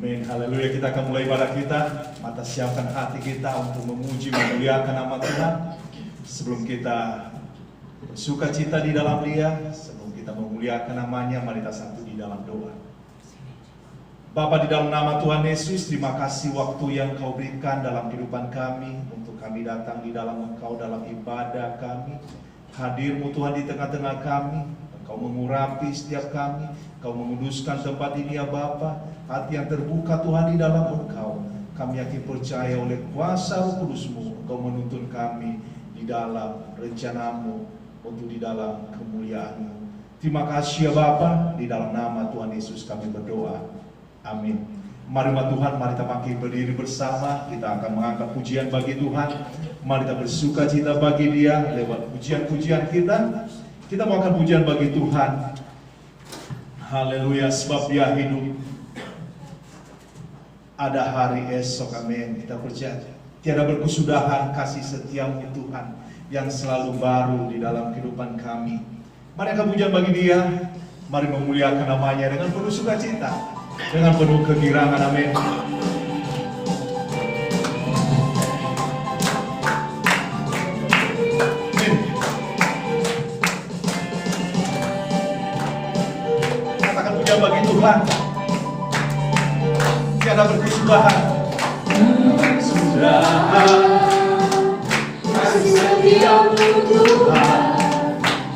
Amin, haleluya. Kita akan mulai ibadah kita. Mata siapkan hati kita untuk memuji, memuliakan nama Tuhan. Sebelum kita bersuka cita di dalam Dia, sebelum kita memuliakan namanya, mari kita satu di dalam doa. Bapa, di dalam nama Tuhan Yesus, terima kasih waktu yang Kau berikan dalam kehidupan kami, untuk kami datang di dalam Engkau, dalam ibadah kami. Hadir-Mu Tuhan di tengah-tengah kami, Engkau mengurapi setiap kami, Kau menguduskan tempat ini ya Bapa. Hati yang terbuka Tuhan di dalam Engkau, kami yakin percaya oleh kuasa Roh Kudus-Mu, Engkau menuntun kami di dalam rencana-Mu, untuk di dalam kemuliaan-Mu. Terima kasih ya Bapa, di dalam nama Tuhan Yesus kami berdoa. Amin. Mari Tuhan, mari kita bangkit berdiri bersama. Kita akan mengangkat pujian bagi Tuhan. Mari kita bersuka cita bagi Dia lewat pujian-pujian kita. Kita mau angkat pujian bagi Tuhan. Haleluya, sebab Dia hidup. Ada hari esok, amin. Kita percaya tiada berkesudahan kasih setia-Mu Tuhan yang selalu baru di dalam kehidupan kami. Mari angkat pujian bagi Dia. Mari memuliakan namanya dengan penuh sukacita, dengan penuh kegirangan, amin. Katakan pujian bagi Tuhan. Tiada berkesudahan, kasih setia-Mu Tuhan,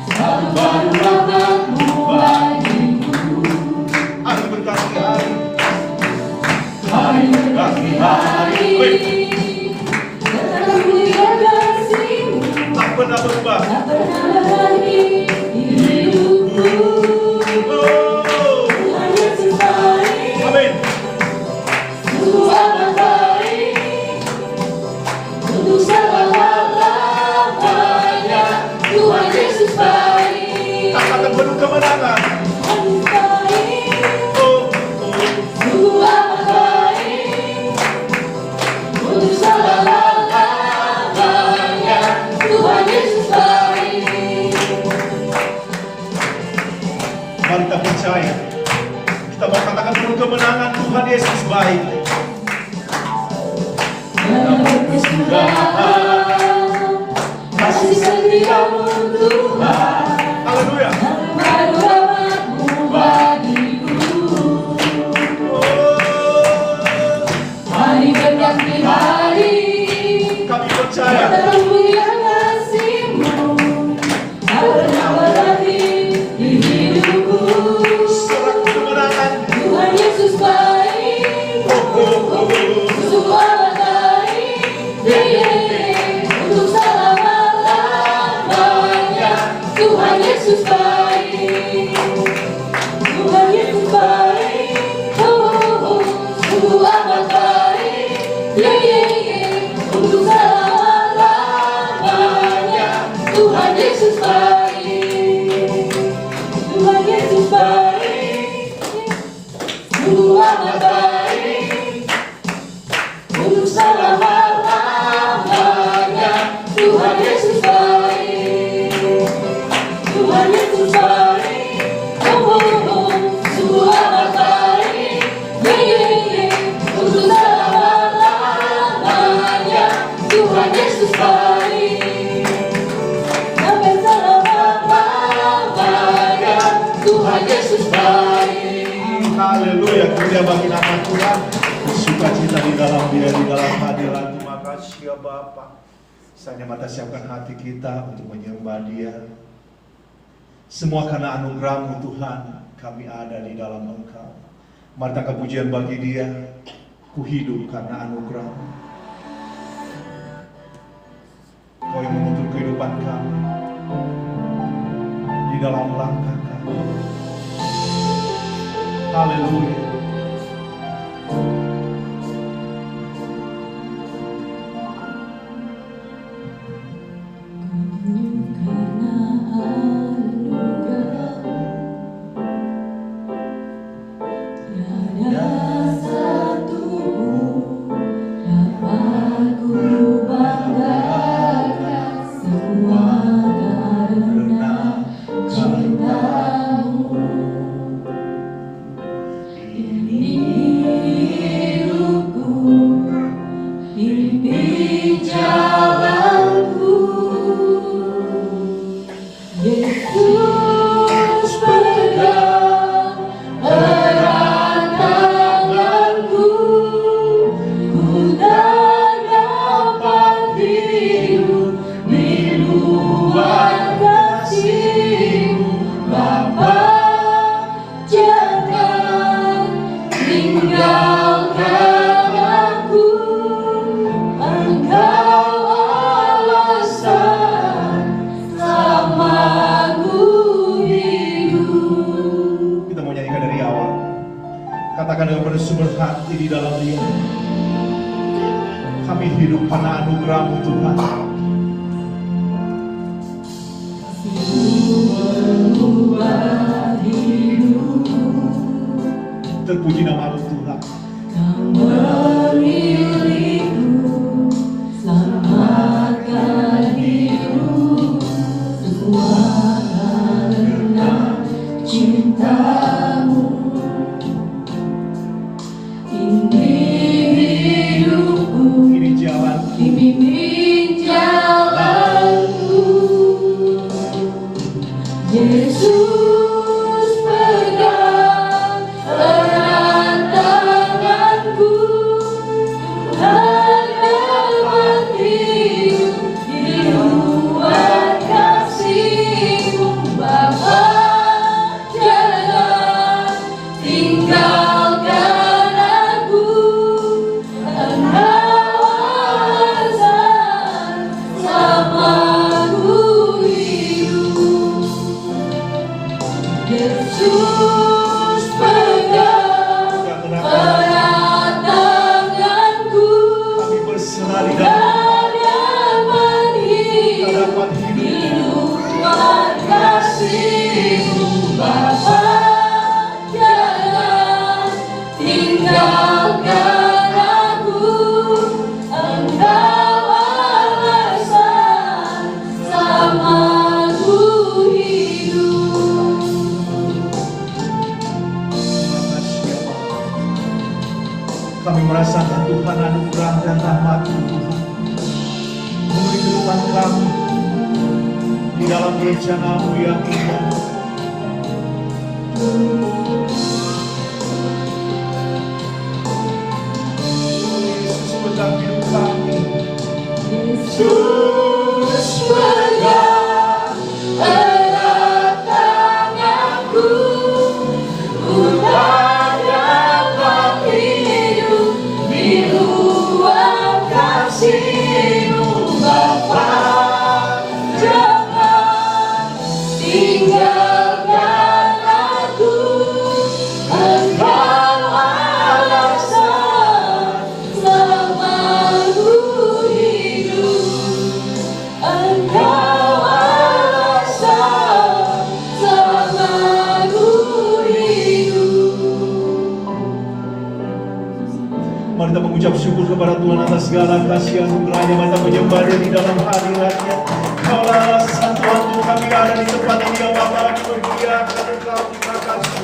selalu baru rahmat-Mu bagiku. hari berkati hari, Hari berganti hari, tentang mulia kasih-Mu tak pernah berubah. tak pernah berakhir di hidupku. Tuhan Yesus baik, Amin. sungguh amat baik, untuk selama-lamanya. Tuhan Yesus baik, Katakan penuh kemenangan. Yesus baik, Oh, sungguh amat baik, untuk selama-lamanya. Tuhan Yesus baik. mari kita percaya. Kita mau katakan penuh kemenangan, Tuhan Yesus baik. Tiada berkesudahan kasih setia-Mu Tuhan, Haleluya. baru rahmat-Mu bagiku. Oh, Hari berganti hari, kami percaya. tentang mulia kasih-Mu tak pernah berakhir di hidupku. Serah kemenangan. Tuhan Yesus baik, sungguh amat baik, untuk selama-lamanya. Tuhan Yesus baik, Tuhan Yesus baik, sungguh amat baik, untuk selama-lamanya. Tuhan Yesus baik, Tuhan Yesus baik, sungguh amat baik, untuk selama-lamanya. Tuhan Yesus baik, Tuhan Yesus baik, sungguh amat baik, untuk selama-lamanya. Tuhan Yesus baik, sampai selama-lamanya. Tuhan Yesus baik. Haleluya, puja bagi nama Tuhan. Bersuka cita di dalam Dia, di dalam hadirat. Terima kasih ya Bapa. Saatnya mata siapkan hati kita untuk menyembah Dia. Semua karena anugerah-Mu Tuhan, kami ada di dalam Engkau. Mari kita pujian bagi Dia. Ku hidup karena anugerah-Mu. Kau yang menuntun kehidupan kami di dalam langkah kami. Haleluya. Karena anugerah-Mu, tiada satu dapat ku banggakan, semua karena cinta-Mu. Ini katakan dengan bersumber hati di dalam Dia, kami hidup karena anugerah-Mu Tuhan. Terpuji nama-Mu Tuhan. Kau memilihku, selamatkan hidupku, semua karena cinta-Mu. Ini hidupku, Ini jalan, bimbing jalanku. Yesus pegang erat tanganku, Tuhan dapat hidup di luar kasih-Mu. Bapa, jangan tinggalkan aku, Engkau alasan selamaku hidup. Yesus pegang erat tanganku, kami berserah di dalam tak dapat hidup luar kasih-Mu. Bapa, jangan tinggalkan aku, Engkau alasan selamaku hidup. Kami merasakan Tuhan anugerah dan rahmat-Mu Tuhan, memberi kehidupan kami di dalam rencana-Mu yang indah. Yesus pegang hidup kami. Yesus pegang erat tanganku, ku tak dapat hidup di luar kasih-Mu. Bapa, jangan tinggalkan aku, Engkau alasan selamaku hidup. Engkau alasan selamaku hidup. Mari kita mengucap syukur kepada Tuhan atas segala kasih anugerah-Nya. Mari kita menyembah Dia di dalam hadirat-Nya. Kaulah alasan Tuhan untuk kami ada di tempat ini, ya Bapa. Kami berdiakan Engkau, terima kasih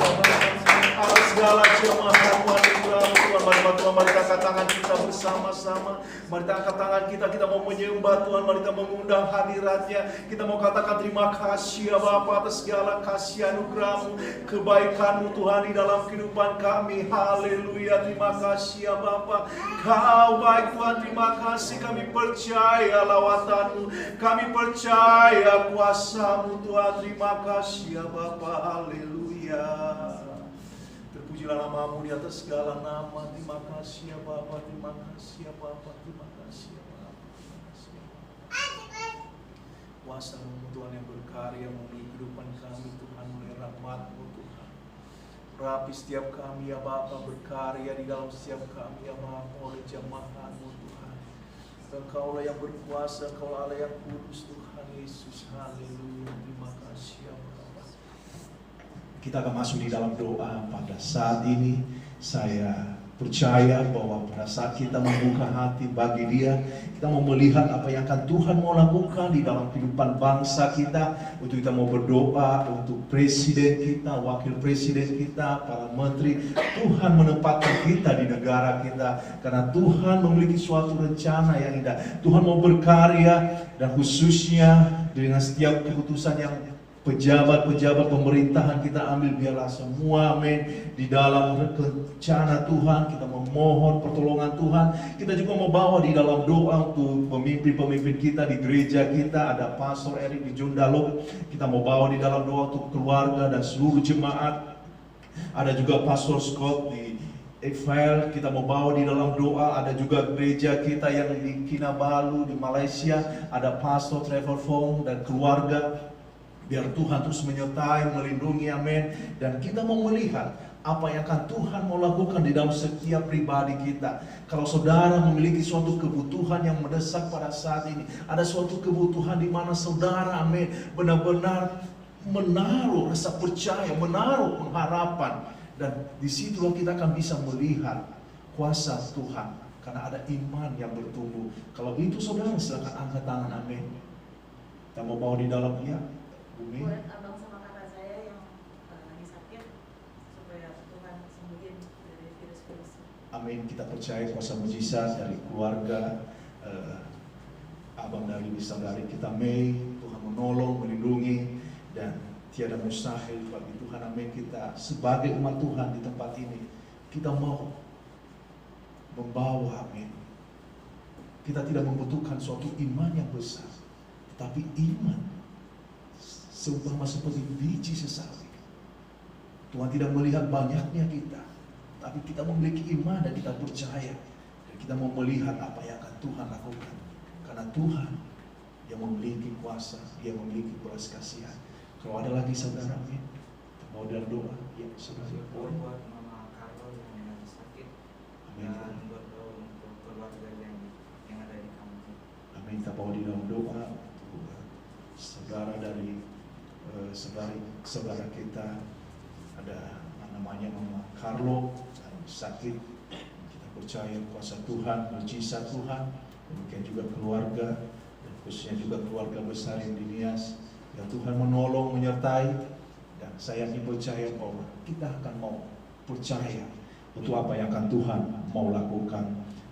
atas segala curahan-Mu, anugerah-Mu Tuhan. Mari Tuhan, mari kita angkat tangan kita bersama-sama. Mari kita angkat tangan kita mau menyembah Tuhan. Mari kita mengundang hadirat-Nya. Kita mau katakan terima kasih ya Bapa atas segala kasih anugerah-Mu, kebaikan-Mu Tuhan di dalam kehidupan kami. Haleluya, terima kasih ya Bapa. Kau baik Tuhan, terima kasih. Kami percaya lawatan-Mu, kami percaya kuasa-Mu Tuhan. Terima kasih ya Bapa. Haleluya. Terpujilah nama-Mu di atas segala nama. Terima kasih ya Bapa. Terima kasih ya Bapa. Terima kasih ya Bapa. Terima kasih ya Bapa. Kuasa-Mu Tuhan yang berkarya memberi kehidupan kami Tuhan, oleh rahmat-Mu Tuhan. Rapi setiap kami ya Bapa, berkarya di dalam setiap kami ya Bapa, oleh jemaat-Mu Tuhan. Engkaulah yang berkuasa, Engkaulah Allah yang kudus Tuhan Yesus. Haleluya. Terima kasih ya Bapa. Kita akan masuk di dalam doa pada saat ini. Saya percaya bahwa pada saat kita membuka hati bagi Dia, kita mau melihat apa yang akan Tuhan mau lakukan di dalam kehidupan bangsa kita. Untuk kita mau berdoa untuk presiden kita, wakil presiden kita, para menteri. Tuhan menempatkan kita di negara kita karena Tuhan memiliki suatu rencana yang indah. Tuhan mau berkarya, dan khususnya dengan setiap keputusan yang pejabat-pejabat pemerintahan kita ambil, biarlah semua amin di dalam rencana Tuhan. Kita memohon pertolongan Tuhan. Kita juga mau bawa di dalam doa untuk pemimpin-pemimpin kita di gereja kita. Ada Pastor Erik di Jundalo, kita mau bawa di dalam doa untuk keluarga dan seluruh jemaat. Ada juga Pastor Scott di Ekfile, kita mau bawa di dalam doa. Ada juga gereja kita yang di Kinabalu di Malaysia, ada Pastor Trevor Fong dan keluarga. Biar Tuhan terus menyertai, melindungi, amin. Dan kita mau melihat apa yang akan Tuhan mau lakukan di dalam setiap pribadi kita. Kalau saudara memiliki suatu kebutuhan yang mendesak pada saat ini, ada suatu kebutuhan di mana saudara, amin, benar-benar menaruh rasa percaya, menaruh pengharapan, dan disitulah kita akan bisa melihat kuasa Tuhan, karena ada iman yang bertumbuh. Kalau itu saudara silakan angkat tangan, amin. Kita mau bawa di dalam, ya Bumi. Buat abang sama kakak saya yang lagi sakit, supaya Tuhan sembuhin dari virus-virus. Amin. Kita percaya kuasa mujizat dari keluarga abang dari saudari kita Mei. Tuhan menolong, melindungi, dan tiada mustahil bagi Tuhan. Amin. Kita sebagai umat Tuhan di tempat ini, kita mau membawa, amin. Kita tidak membutuhkan suatu iman yang besar, tetapi iman seumpama seperti biji sesawi. Tuhan tidak melihat banyaknya kita, tapi kita memiliki iman dan kita percaya, dan kita mau melihat apa yang akan Tuhan lakukan. Karena Tuhan yang memiliki kuasa, Dia memiliki belas kasihan. Kalau ada lagi saudara, amin, mau dalam doa, ya saudara. Buat Mama Carlo yang lagi sakit, Amin. dan berdoa untuk keluarga yang ada di kampung. Amin. Kita bawa di dalam doa untuk saudara dari saudara kita, ada namanya Mama Carlo yang sakit. Kita percaya kuasa Tuhan, mujizat Tuhan, demikian juga keluarga, dan khususnya juga keluarga besar yang di Nias, yang Tuhan menolong, menyertai. Dan saya ingin percaya bahwa kita akan mau percaya untuk apa yang akan Tuhan mau lakukan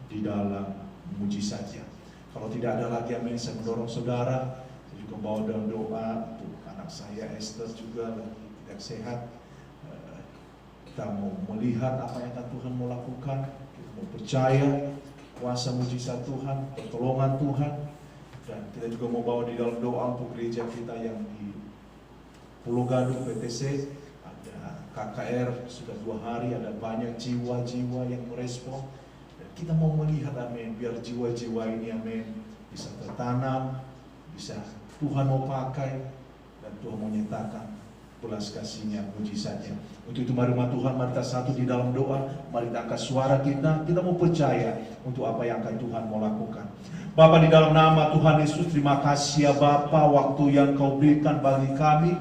di dalam mujizatnya. Kalau tidak ada lagi, amin, saya mendorong saudara, saya juga bawa dalam doa untuk anak saya Esther juga lagi tidak sehat. Kita mau melihat apa yang akan Tuhan mau lakukan, kita mau percaya kuasa mujizat Tuhan, pertolongan Tuhan, dan kita juga mau bawa di dalam doa untuk gereja kita yang di Pulau Gadung PTC. Ada KKR sudah 2 hari, ada banyak jiwa-jiwa yang merespon, dan kita mau melihat, amin, biar jiwa-jiwa ini, amin, bisa tertanam, bisa Tuhan mau pakai, dan Tuhan mau nyatakan belas kasih-Nya, mujizatnya. Untuk itu mari umat Tuhan, mari kita satu di dalam doa, mari kita angkat suara kita mau percaya untuk apa yang akan Tuhan mau lakukan. Bapa, di dalam nama Tuhan Yesus, terima kasih ya Bapa, waktu yang Kau berikan bagi kami.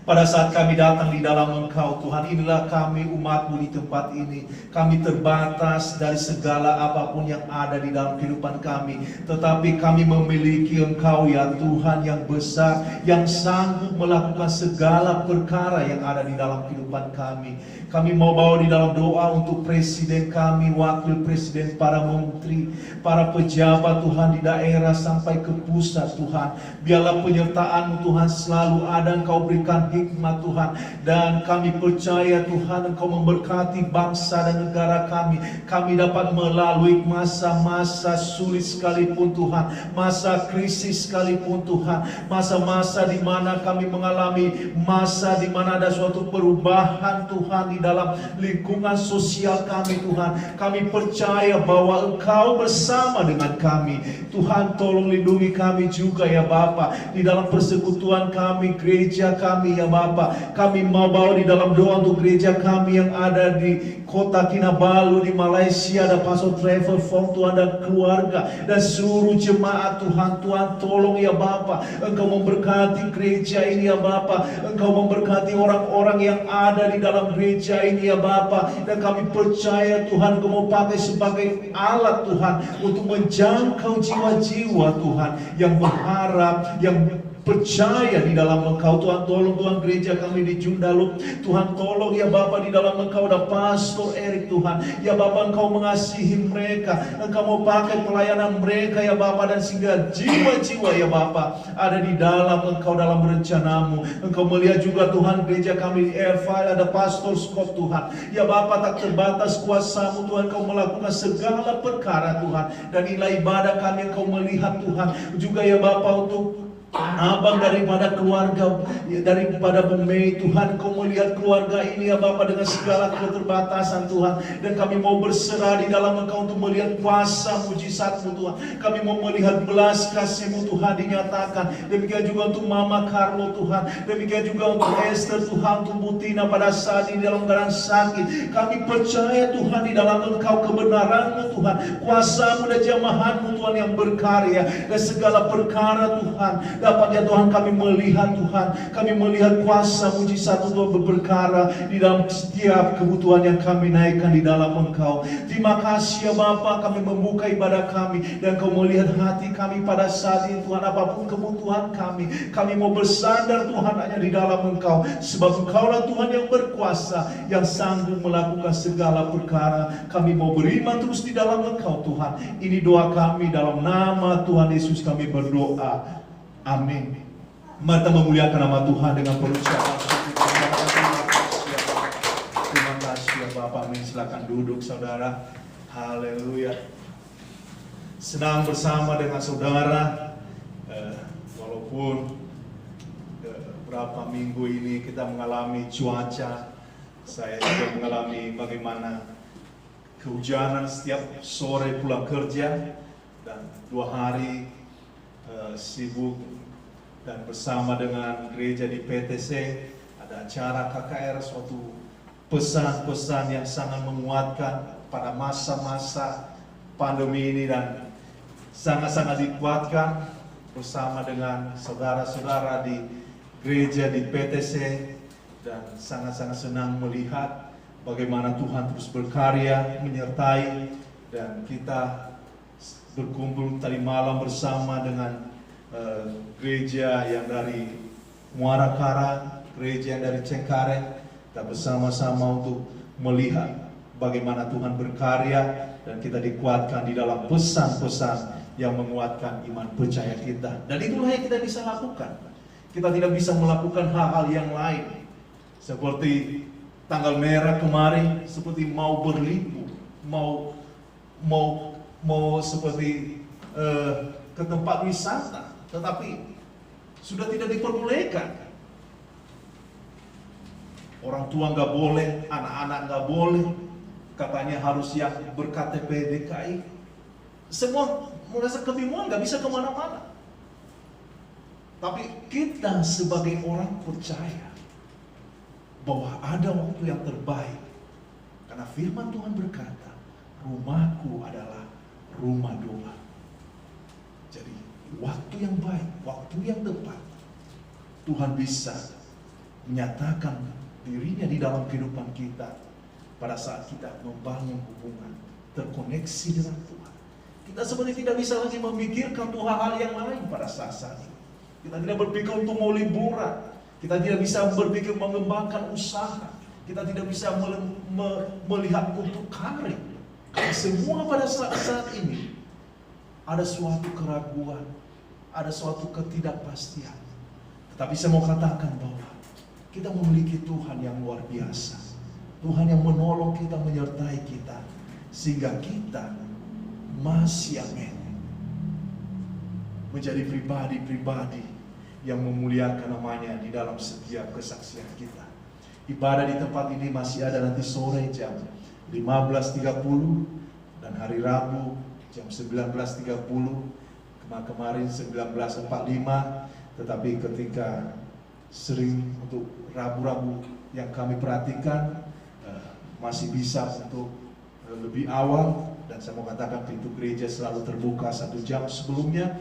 Pada saat kami datang di dalam Engkau Tuhan, inilah kami umat-Mu di tempat ini. Kami terbatas dari segala apapun yang ada di dalam kehidupan kami, tetapi kami memiliki Engkau ya Tuhan yang besar, yang sanggup melakukan segala perkara yang ada di dalam kehidupan kami. Kami mau bawa di dalam doa untuk presiden kami, wakil presiden, para menteri, para pejabat Tuhan di daerah sampai ke pusat Tuhan. Biarlah penyertaan-Mu Tuhan selalu ada, Engkau berikan hikmat Tuhan, dan kami percaya Tuhan Engkau memberkati bangsa dan negara kami. Kami dapat melalui masa-masa sulit sekalipun Tuhan, masa krisis sekalipun Tuhan, masa-masa di mana kami mengalami masa di mana ada suatu perubahan Tuhan di dalam lingkungan sosial kami Tuhan. Kami percaya bahwa Engkau bersama dengan kami. Tuhan, tolong lindungi kami juga ya Bapa, di dalam persekutuan kami, gereja kami ya Bapa. Kami mau bawa di dalam doa untuk gereja kami yang ada di kota Kinabalu di Malaysia, ada Pastor Trevor Fong Tuhan dan keluarga dan seluruh jemaat Tuhan. Tuhan tolong ya Bapa, Engkau memberkati gereja ini ya Bapa. Engkau memberkati orang-orang yang ada di dalam gereja ini ya Bapa. Dan kami percaya Tuhan Engkau mau pakai sebagai alat Tuhan untuk menjangkau jiwa-jiwa Tuhan yang berharap, yang percaya di dalam Engkau. Tuhan tolong Tuhan gereja kami di Joondalup. Tuhan tolong ya Bapa, di dalam Engkau ada Pastor Eric Tuhan. Ya Bapa, Engkau mengasihi mereka, Engkau mau pakai pelayanan mereka ya Bapa, dan sehingga jiwa-jiwa ya Bapa ada di dalam Engkau, dalam rencanamu. Engkau melihat juga Tuhan gereja kami di Airfile, ada Pastor Scott Tuhan. Ya Bapa, tak terbatas kuasa-Mu Tuhan, Engkau melakukan segala perkara Tuhan, dan nilai ibadah kami Engkau melihat Tuhan. Juga ya Bapa untuk Abang daripada keluarga, daripada Bu Mei, Tuhan Kau melihat keluarga ini ya Bapa dengan segala keterbatasan Tuhan. Dan kami mau berserah di dalam Engkau untuk melihat kuasa mujizat-Mu Tuhan. Kami mau melihat belas kasih-Mu Tuhan dinyatakan. Demikian juga untuk Mama Carlo Tuhan. Demikian juga untuk Esther Tuhan, untuk Butina pada saat ini dalam keadaan sakit. Kami percaya Tuhan di dalam Engkau kebenaran-Mu Tuhan. Kuasa-Mu dan jamahan-Mu Tuhan yang berkarya. Dan segala perkara Tuhan dapat ya Tuhan kami melihat Tuhan, kami melihat kuasa mujizat Tuhan berperkara di dalam setiap kebutuhan yang kami naikkan di dalam Engkau. Terima kasih ya Bapa, kami membuka ibadah kami dan Kau melihat hati kami pada saat ini Tuhan. Apapun kebutuhan kami mau bersandar Tuhan hanya di dalam Engkau, sebab Engkaulah Tuhan yang berkuasa, yang sanggup melakukan segala perkara. Kami mau beriman terus di dalam Engkau Tuhan. Ini doa kami dalam nama Tuhan Yesus kami berdoa. Amin. Mari kita memuliakan nama Tuhan dengan pengucapan syukur. Terima kasih ya Bapak. Amin. Silakan duduk saudara. Haleluya. Senang bersama dengan saudara. Walaupun berapa minggu ini kita mengalami cuaca, saya juga mengalami bagaimana kehujanan setiap sore pulang kerja, dan 2 hari sibuk dan bersama dengan gereja di PTC ada acara KKR, suatu pesan-pesan yang sangat menguatkan pada masa-masa pandemi ini, dan sangat-sangat dikuatkan bersama dengan saudara-saudara di gereja di PTC, dan sangat-sangat senang melihat bagaimana Tuhan terus berkarya menyertai, dan kita berkumpul tadi malam bersama dengan gereja yang dari Muara Karang, gereja yang dari Cengkareng. Kita bersama-sama untuk melihat bagaimana Tuhan berkarya, dan kita dikuatkan di dalam pesan-pesan yang menguatkan iman percaya kita. Dan itulah yang kita bisa lakukan. Kita tidak bisa melakukan hal-hal yang lain. Seperti tanggal merah kemarin, seperti mau berlibur, mau seperti ke tempat wisata, tetapi sudah tidak diperbolehkan. Orang tua nggak boleh, anak-anak nggak boleh, katanya harus yang ber-KTP DKI. Semua merasa kebingungan, nggak bisa kemana-mana. Tapi kita sebagai orang percaya bahwa ada waktu yang terbaik, karena firman Tuhan berkata, rumahku adalah rumah doa. Jadi waktu yang baik, waktu yang tepat, Tuhan bisa menyatakan dirinya di dalam kehidupan kita pada saat kita membangun hubungan, terkoneksi dengan Tuhan. Kita sebenarnya tidak bisa lagi memikirkan tuh hal-hal yang lain pada saat ini. Kita tidak berpikir untuk mau liburan, kita tidak bisa berpikir mengembangkan usaha, kita tidak bisa melihat untuk karir. Karena semua pada saat ini ada suatu keraguan, ada suatu ketidakpastian. Tetapi saya mau katakan bahwa kita memiliki Tuhan yang luar biasa. Tuhan yang menolong kita, menyertai kita, sehingga kita masih menjadi pribadi-pribadi yang memuliakan namanya di dalam setiap kesaksian kita. Ibadah di tempat ini masih ada nanti sore jam 15.30 dan hari Rabu jam 19.30. Kemarin 19.45, tetapi ketika sering untuk Rabu-Rabu yang kami perhatikan masih bisa untuk lebih awal, dan saya mau katakan pintu gereja selalu terbuka 1 jam sebelumnya,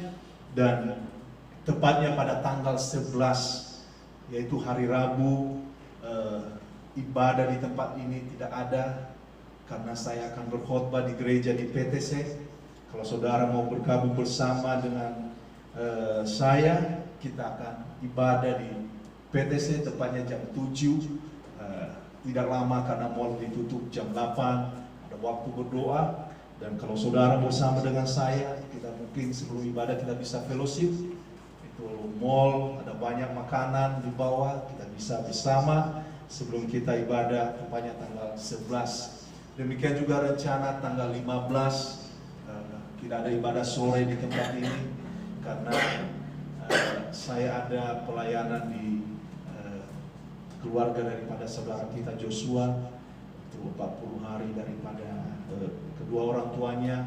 dan tepatnya pada tanggal 11 yaitu hari Rabu ibadah di tempat ini tidak ada karena saya akan berkhotbah di gereja di PTC. Kalau saudara mau bergabung bersama dengan saya, kita akan ibadah di PTC tepatnya jam 7. Tidak lama karena mall ditutup jam 8. Ada waktu berdoa. Dan kalau saudara bersama dengan saya, kita mungkin sebelum ibadah kita bisa fellowship. Itu mall, ada banyak makanan di bawah, kita bisa bersama sebelum kita ibadah tepatnya tanggal 11. Demikian juga rencana tanggal 15 tidak ada ibadah sore di tempat ini karena saya ada pelayanan di keluarga daripada saudara kita Joshua, itu 40 hari daripada kedua orang tuanya.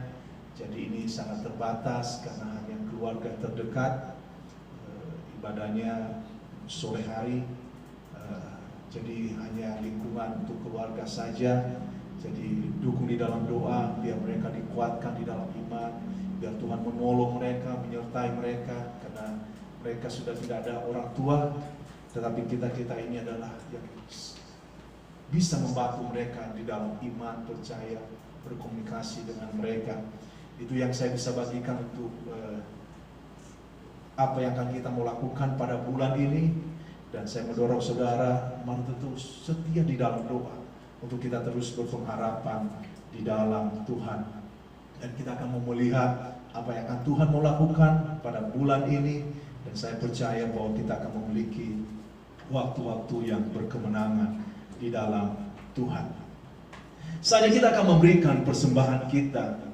Jadi ini sangat terbatas karena hanya keluarga terdekat. Ibadahnya sore hari, jadi hanya lingkungan untuk keluarga saja. Jadi dukung di dalam doa, biar mereka dikuatkan di dalam iman, biar Tuhan menolong mereka, menyertai mereka, karena mereka sudah tidak ada orang tua, tetapi kita ini adalah yang bisa membantu mereka di dalam iman, percaya, berkomunikasi dengan mereka. Itu yang saya bisa bagikan untuk apa yang akan kita mau lakukan pada bulan ini. Dan saya mendorong saudara mari terus setia di dalam doa untuk kita terus berpengharapan di dalam Tuhan. Dan kita akan melihat apa yang akan Tuhan mau lakukan pada bulan ini. Dan saya percaya bahwa kita akan memiliki waktu-waktu yang berkemenangan di dalam Tuhan. Saatnya kita akan memberikan persembahan kita.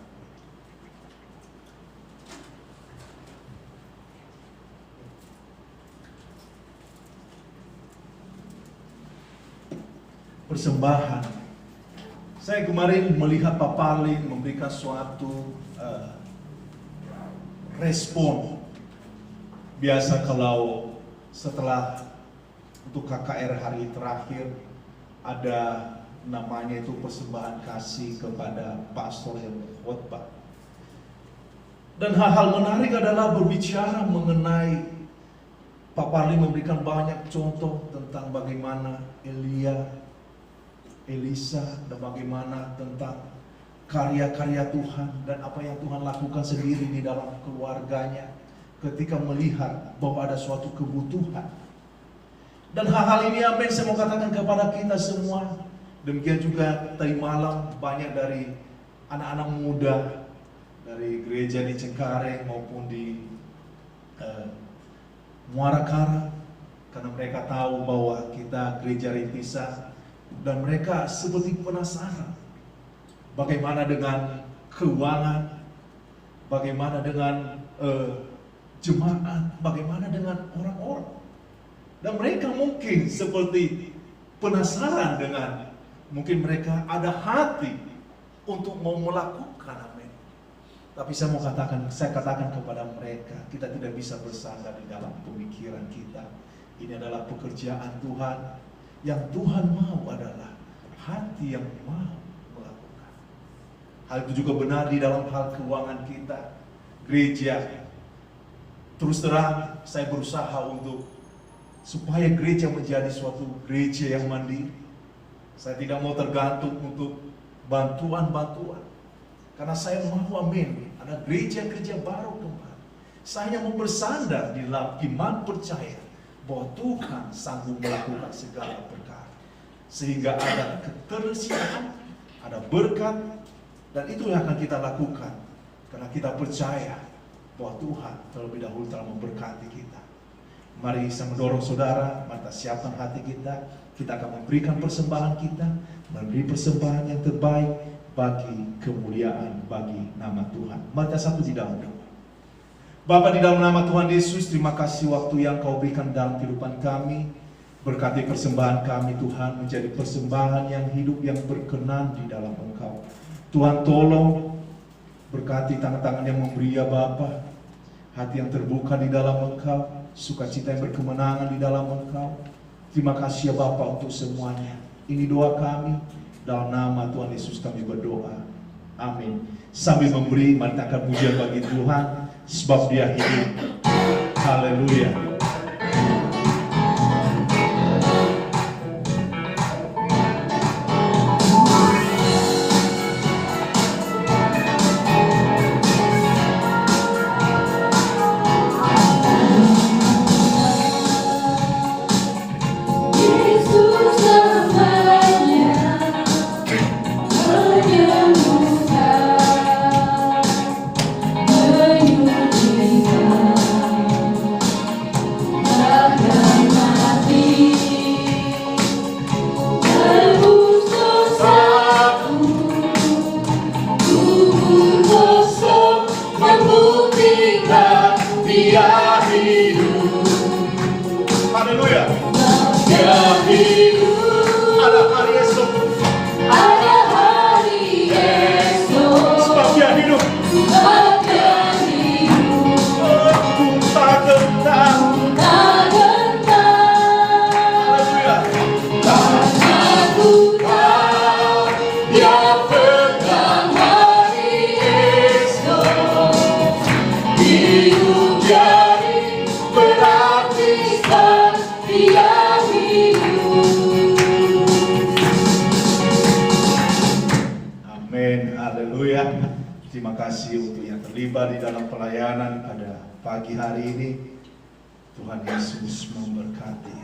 Persembahan. Saya kemarin melihat Pak Parlin memberikan suatu respon. Biasa kalau setelah untuk KKR hari terakhir ada namanya itu persembahan kasih kepada pastor yang berkhotbah. Dan hal-hal menarik adalah berbicara mengenai Pak Parlin memberikan banyak contoh tentang bagaimana Elisa, dan bagaimana tentang karya-karya Tuhan dan apa yang Tuhan lakukan sendiri di dalam keluarganya ketika melihat bahwa ada suatu kebutuhan. Dan hal-hal ini amin saya mau katakan kepada kita semua. Demikian juga tadi malam banyak dari anak-anak muda dari gereja di Cengkareng maupun di Muara Karang, karena mereka tahu bahwa kita gereja rintisan. Dan mereka seperti penasaran bagaimana dengan keuangan, bagaimana dengan jemaat, bagaimana dengan orang-orang. Dan mereka mungkin seperti penasaran dengan, mungkin mereka ada hati untuk mau melakukan, amin. Tapi saya katakan kepada mereka, kita tidak bisa bersandar di dalam pemikiran kita. Ini adalah pekerjaan Tuhan. Yang Tuhan mau adalah hati yang mau melakukan. Hal itu juga benar di dalam hal keuangan kita. Gereja, terus terang saya berusaha untuk supaya gereja menjadi suatu gereja yang mandiri. Saya tidak mau tergantung untuk bantuan-bantuan, karena saya mau, amin, ada gereja-gereja baru kembali. Saya hanya mau bersandar di dalam iman percaya bahwa Tuhan sanggup melakukan segala perkara, sehingga ada ketersediaan, ada berkat, dan itu yang akan kita lakukan karena kita percaya bahwa Tuhan terlebih dahulu telah memberkati kita. Mari saya mendorong saudara, mari kita siapkan hati kita. Kita akan memberikan persembahan kita, memberi persembahan yang terbaik bagi kemuliaan bagi nama Tuhan. Mari kita satu di dalam doa. Bapa, di dalam nama Tuhan Yesus, terima kasih waktu yang Kau berikan dalam kehidupan kami. Berkati persembahan kami Tuhan menjadi persembahan yang hidup, yang berkenan di dalam Engkau. Tuhan tolong berkati tangan-tangan yang memberi ya Bapa, hati yang terbuka di dalam Engkau, sukacita yang berkemenangan di dalam Engkau. Terima kasih ya Bapa untuk semuanya. Ini doa kami, dalam nama Tuhan Yesus kami berdoa. Amin. Sambil memberi, mari kita akan pujian bagi Tuhan, sebab Dia hidup. Haleluya. Yesus namanya menyembuhkan, menyucikan. Amin, haleluya. Terima kasih untuk yang terlibat di dalam pelayanan pada pagi hari ini. Tuhan Yesus memberkati.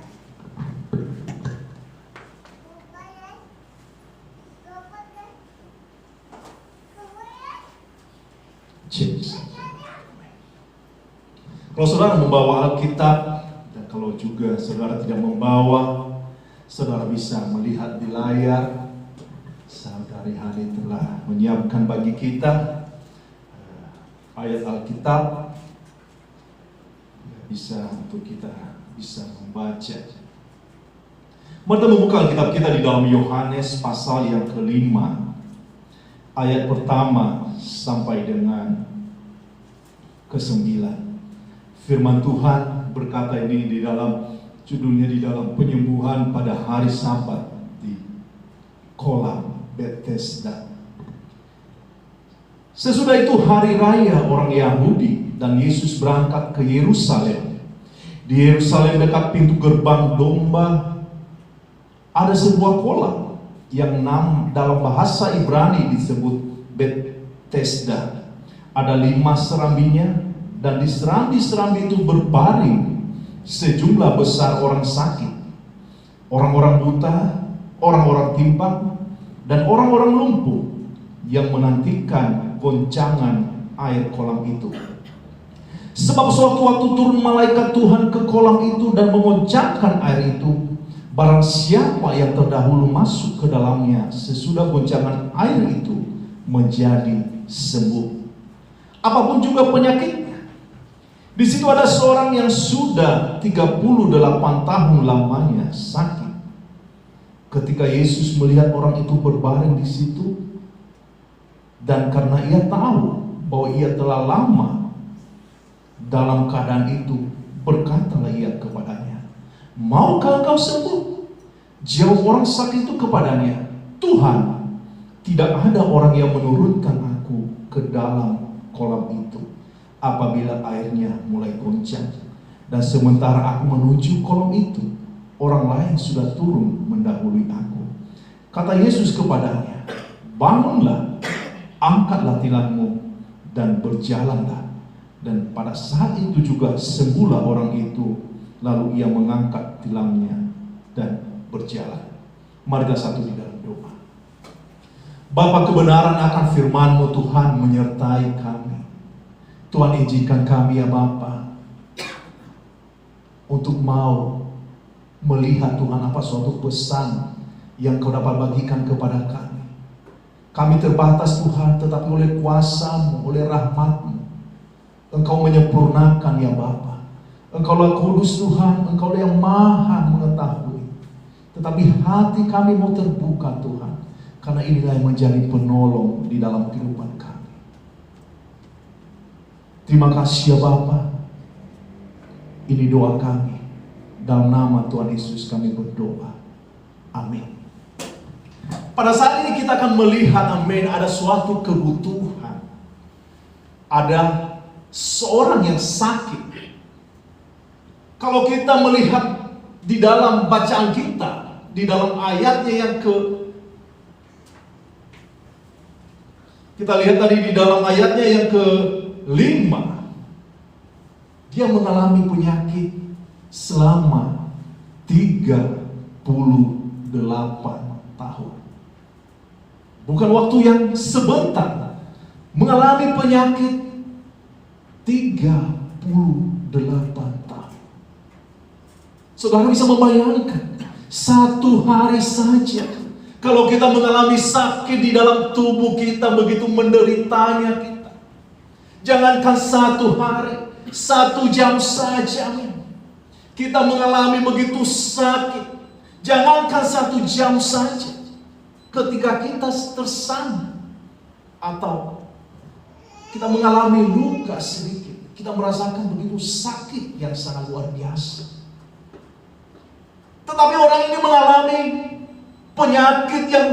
Kalau saudara membawa Alkitab, dan kalau juga saudara tidak membawa, saudara bisa melihat di layar. Saudari Hani telah menyiapkan bagi kita ayat Alkitab, bisa untuk kita bisa membaca. Mari kita membuka Alkitab kita di dalam Yohanes pasal yang kelima, ayat pertama sampai dengan ke-9. Firman Tuhan berkata ini di dalam judulnya, di dalam penyembuhan pada hari Sabat di kolam Bethesda. Sesudah itu hari raya orang Yahudi dan Yesus berangkat ke Yerusalem. Di Yerusalem dekat pintu gerbang domba ada sebuah kolam yang dalam bahasa Ibrani disebut Bethesda. Ada 5 serambinya, dan di serambi-serambi itu berbaring sejumlah besar orang sakit, orang-orang buta, orang-orang timpang, dan orang-orang lumpuh yang menantikan goncangan air kolam itu. Sebab suatu waktu turun malaikat Tuhan ke kolam itu dan mengoncangkan air itu. Barang siapa yang terdahulu masuk ke dalamnya sesudah goncangan air itu menjadi sembuh, apapun juga penyakitnya. Di situ ada seorang yang sudah 38 tahun lamanya sakit. Ketika Yesus melihat orang itu berbaring di situ, dan karena ia tahu bahwa ia telah lama dalam keadaan itu, berkatalah ia kepadanya, "Maukah engkau sembuh?" Jawab orang sakit itu kepadanya, "Tuhan, tidak ada orang yang menurunkan aku ke dalam kolam itu apabila airnya mulai goncang. Dan sementara aku menuju kolam itu, orang lain sudah turun mendahului aku." Kata Yesus kepadanya, "Bangunlah, angkatlah tilammu dan berjalanlah." Dan pada saat itu juga sembuhlah orang itu. Lalu ia mengangkat tilamnya dan berjalan. Mari kita satu di dalam doa. Bapa, kebenaran akan firman-Mu Tuhan menyertai kami. Tuhan, izinkan kami ya Bapa untuk mau melihat Tuhan apa suatu pesan yang Kau dapat bagikan kepada kami. Kami terbatas Tuhan, tetapi oleh kuasa-Mu, oleh rahmat-Mu, Engkau menyempurnakan ya Bapa. Engkaulah kudus Tuhan, Engkaulah yang maha mengetahui. Tetapi hati kami mau terbuka Tuhan, karena inilah yang menjadi penolong di dalam kehidupan kami. Terima kasih ya Bapa. Ini doa kami. Dalam nama Tuhan Yesus kami berdoa. Amin. Pada saat ini kita akan melihat, amin, ada suatu kebutuhan. Ada seorang yang sakit. Kalau kita melihat di dalam bacaan kita, di dalam ayatnya yang kita lihat tadi di dalam ayatnya yang ke-5, dia mengalami penyakit selama 38 tahun. Bukan waktu yang sebentar. Mengalami penyakit 38 tahun. Saudara bisa membayangkan, satu hari saja kalau kita mengalami sakit di dalam tubuh kita, begitu menderitanya kita. Jangankan satu hari, 1 jam saja kita mengalami begitu sakit. Jangankan 1 jam saja, ketika kita tersandung atau kita mengalami luka sedikit, kita merasakan begitu sakit yang sangat luar biasa. Tetapi orang ini mengalami penyakit yang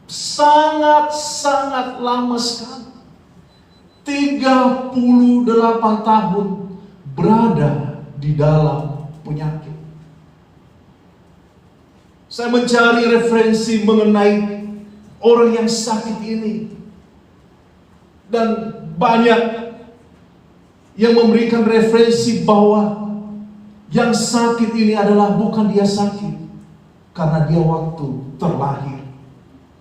sangat-sangat lama sekali. 38 tahun berada di dalam penyakit. Saya mencari referensi mengenai orang yang sakit ini. Dan banyak yang memberikan referensi bahwa yang sakit ini adalah bukan dia sakit karena dia waktu terlahir,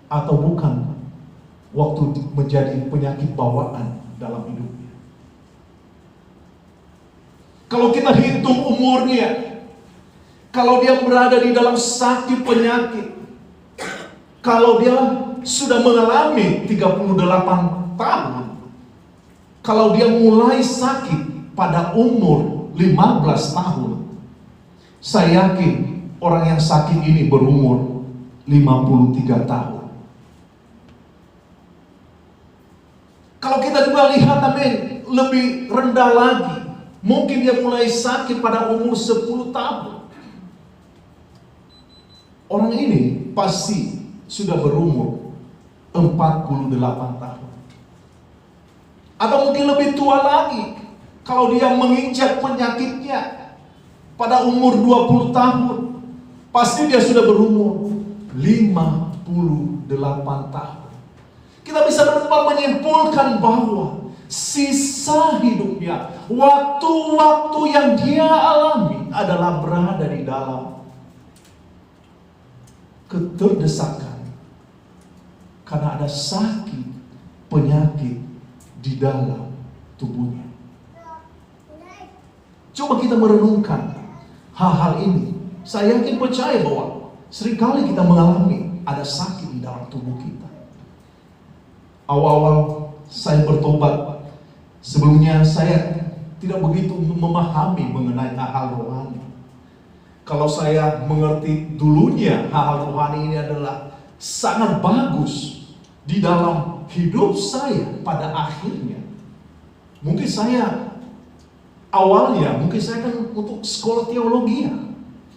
atau bukan waktu menjadi penyakit bawaan dalam hidupnya. Kalau kita hitung umurnya, kalau dia berada di dalam sakit penyakit, kalau dia sudah mengalami 38 tahun, kalau dia mulai sakit pada umur 15 tahun, saya yakin orang yang sakit ini berumur 53 tahun. Kalau kita juga lihat, amin, lebih rendah lagi, mungkin dia mulai sakit pada umur 10 tahun. Orang ini pasti sudah berumur 48 tahun. Atau mungkin lebih tua lagi, kalau dia menginjak penyakitnya pada umur 20 tahun, pasti dia sudah berumur 58 tahun. Kita bisa menyimpulkan bahwa sisa hidupnya, waktu-waktu yang dia alami adalah berada di dalam keterdesakan karena ada sakit, penyakit di dalam tubuhnya. Coba kita merenungkan hal-hal ini. Saya yakin percaya bahwa seringkali kita mengalami ada sakit di dalam tubuh kita. Awal-awal saya bertobat, sebelumnya saya tidak begitu memahami mengenai hal-hal rohani. Kalau saya mengerti dulunya hal-hal rohani ini adalah sangat bagus di dalam hidup saya, pada akhirnya mungkin saya awalnya mungkin saya akan untuk sekolah teologi.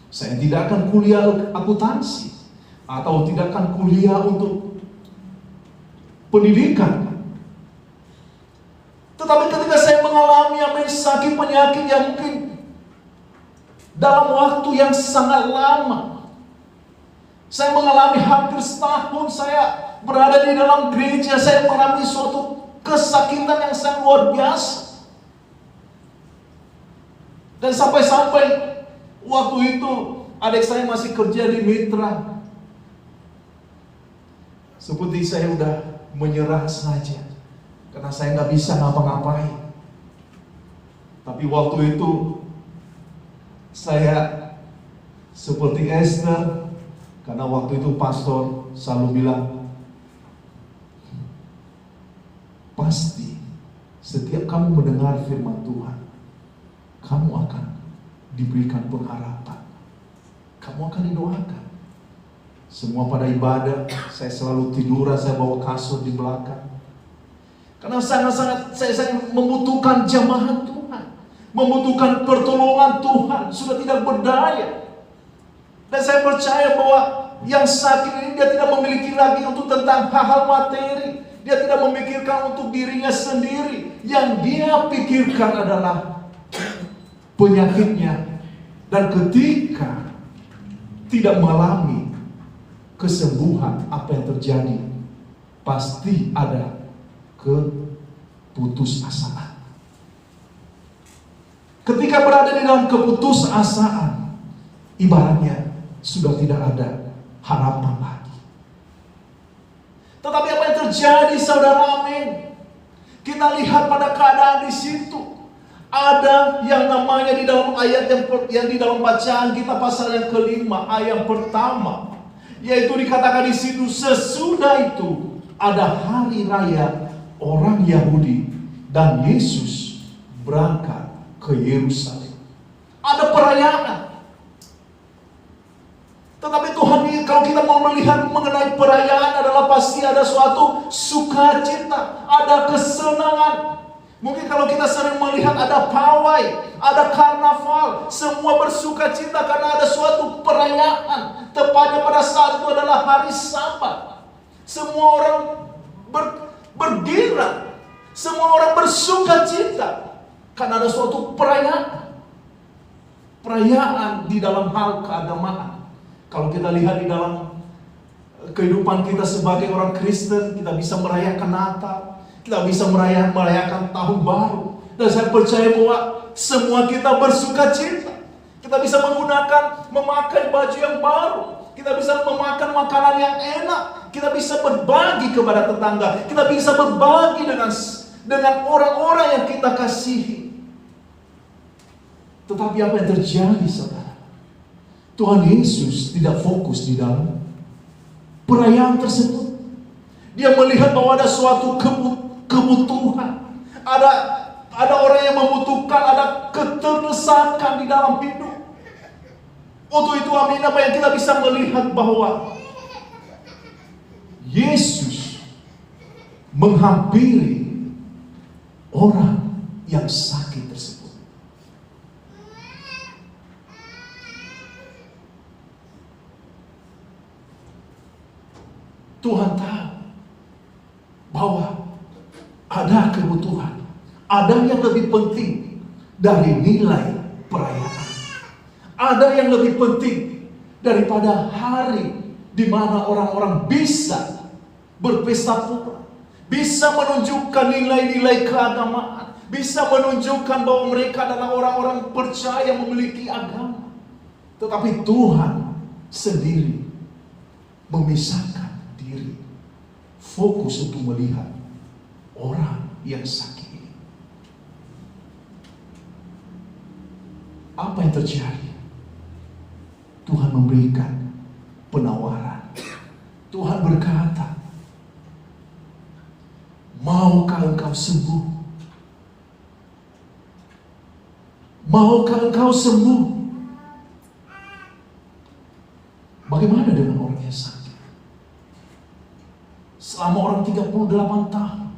Saya tidak akan kuliah akuntansi atau tidak akan kuliah untuk pendidikan. Tetapi ketika saya mengalami sakit penyakit yang mungkin dalam waktu yang sangat lama, saya mengalami hampir setahun saya berada di dalam gereja, saya mengalami suatu kesakitan yang sangat luar biasa. Dan sampai-sampai waktu itu adik saya masih kerja di Mitra. Seperti saya udah menyerah saja, karena saya nggak bisa ngapa-ngapain. Tapi waktu itu saya seperti Esther, karena waktu itu pastor selalu bilang, pasti setiap kamu mendengar firman Tuhan, kamu akan diberikan pengharapan, kamu akan didoakan. Semua pada ibadah, saya selalu tiduran, saya bawa kasur di belakang. Karena sangat-sangat saya membutuhkan jamahan Tuhan, membutuhkan pertolongan Tuhan, sudah tidak berdaya. Dan saya percaya bahwa yang sakit ini dia tidak memiliki lagi untuk tentang hal-hal materi. Dia tidak memikirkan untuk dirinya sendiri. Yang dia pikirkan adalah penyakitnya. Dan ketika tidak mengalami kesembuhan, apa yang terjadi? Pasti ada keputusasaan. Ketika berada di dalam keputusasaan, ibaratnya sudah tidak ada harapan lagi. Tetapi apa yang terjadi, saudara, amin? Kita lihat pada keadaan di situ. Ada yang namanya di dalam ayat yang di dalam bacaan kita pasal yang kelima, ayat pertama, yaitu dikatakan di situ, sesudah itu ada hari raya orang Yahudi dan Yesus berangkat ke Yerusalem. Ada perayaan. Tetapi Tuhan, kalau kita mau melihat mengenai perayaan, adalah pasti ada suatu sukacita, ada kesenangan. Mungkin kalau kita sering melihat ada pawai, ada karnaval, semua bersukacita karena ada suatu perayaan. Tepatnya pada saat itu adalah hari Sabat. Semua orang bergembira, semua orang bersukacita karena ada suatu perayaan. Perayaan di dalam hal keagamaan. Kalau kita lihat di dalam kehidupan kita sebagai orang Kristen, kita bisa merayakan Natal, kita bisa merayakan Tahun Baru. Dan saya percaya bahwa semua kita bersuka cita. Kita bisa memakai baju yang baru. Kita bisa memakan makanan yang enak. Kita bisa berbagi kepada tetangga. Kita bisa berbagi dengan orang-orang yang kita kasihi. Tetapi apa yang terjadi, saudara? Tuhan Yesus tidak fokus di dalam perayaan tersebut. Dia melihat bahwa ada suatu kebutuhan. Ada orang yang membutuhkan, ada keterdesakan di dalam hidup. Untuk itu, amin, apa yang kita bisa melihat bahwa Yesus menghampiri orang yang sakit tersebut. Tuhan tahu bahwa ada kebutuhan, ada yang lebih penting dari nilai perayaan. Ada yang lebih penting daripada hari di mana orang-orang bisa berpesta pura, bisa menunjukkan nilai-nilai keagamaan, bisa menunjukkan bahwa mereka adalah orang-orang percaya memiliki agama. Tetapi Tuhan sendiri memisahkan diri, fokus untuk melihat orang yang sakit ini. Apa yang terjadi? Tuhan memberikan penawaran. Tuhan berkata, maukah engkau sembuh? Maukah engkau sembuh? Bagaimana dengan orang yang sakit? Selama orang 38 tahun,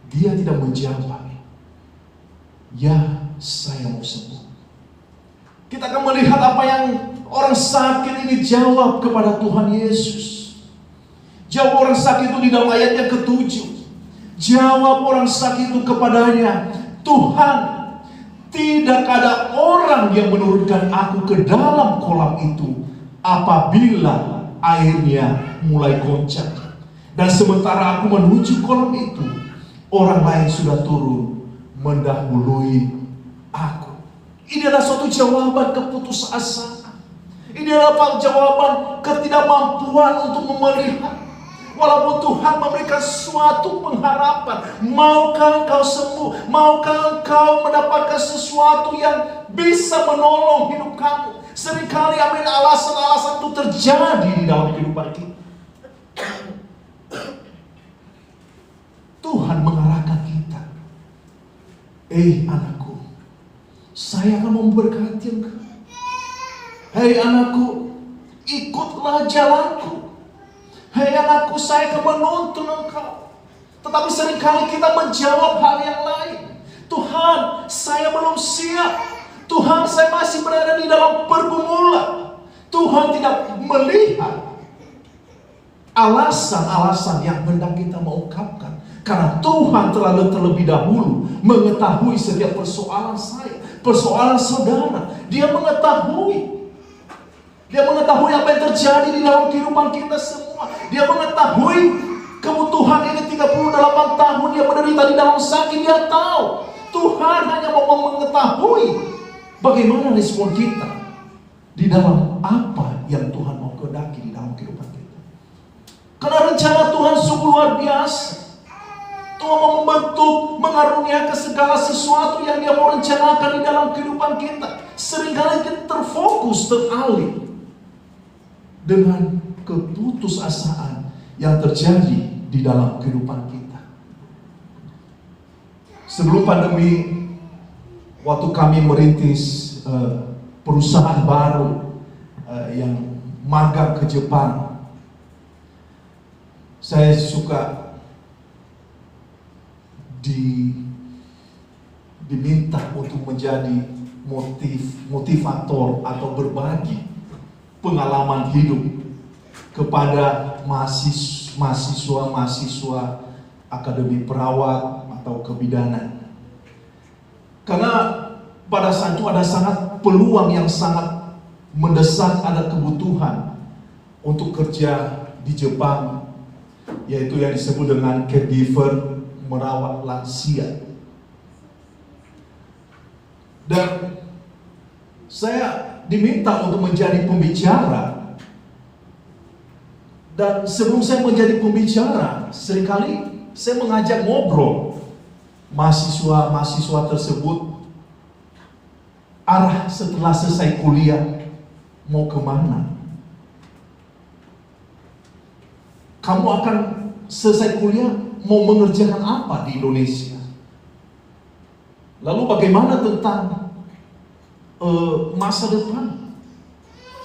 dia tidak menjawab, ya, saya mau sembuh. Kita akan melihat apa yang orang sakit ini jawab kepada Tuhan Yesus. Jawab orang sakit itu di dalam ayat yang ke-7. Jawab orang sakit itu kepadanya, Tuhan, tidak ada orang yang menurunkan aku ke dalam kolam itu apabila airnya mulai goncang. Dan sementara aku menuju kolam itu, orang lain sudah turun mendahului aku. Ini adalah suatu jawaban keputusasaan. Ini adalah jawaban ketidakmampuan untuk melihat. Walaupun Tuhan memberikan suatu pengharapan, maukah engkau sembuh? Maukah engkau mendapatkan sesuatu yang bisa menolong hidup kamu? Seringkali, amin, alasan-alasan itu terjadi di dalam kehidupan kita. Tuhan mengarahkan kita. Anakku, saya akan memberkati engkau. Hei anakku, ikutlah jalanku. Hei anakku, saya akan menuntun engkau. Tetapi seringkali kita menjawab hal yang lain. Tuhan, saya belum siap. Tuhan, saya masih berada di dalam pergumulan. Tuhan tidak melihat alasan-alasan yang hendak kita mengungkapkan. Karena Tuhan terlebih dahulu mengetahui setiap persoalan saya, persoalan saudara. Dia mengetahui. Dia mengetahui apa yang terjadi di dalam kehidupan kita semua. Dia mengetahui kebutuhan ini 38 tahun dia menderita di dalam sakit. Dia tahu. Tuhan hanya mau mengetahui bagaimana respon kita di dalam apa yang Tuhan mau kehendaki di dalam kehidupan kita. Karena rencana Tuhan sungguh luar biasa. Tuhan mau membentuk, mengaruniakan segala sesuatu yang Dia mau rencanakan di dalam kehidupan kita. Seringkali kita terfokus, teralih dengan keputusasaan yang terjadi di dalam kehidupan kita. Sebelum pandemi, waktu kami merintis perusahaan baru yang magang ke Jepang, saya suka diminta untuk menjadi motivator atau berbagi pengalaman hidup kepada mahasiswa akademi perawat atau kebidanan. Karena pada saat itu ada sangat peluang yang sangat mendesak, ada kebutuhan untuk kerja di Jepang, yaitu yang disebut dengan caregiver, merawat lansia. Dan saya diminta untuk menjadi pembicara. Dan sebelum saya menjadi pembicara, seringkali saya mengajak ngobrol mahasiswa tersebut, arah setelah selesai kuliah mau kemana? Kamu akan selesai kuliah mau mengerjakan apa di Indonesia? Lalu bagaimana tentang masa depan?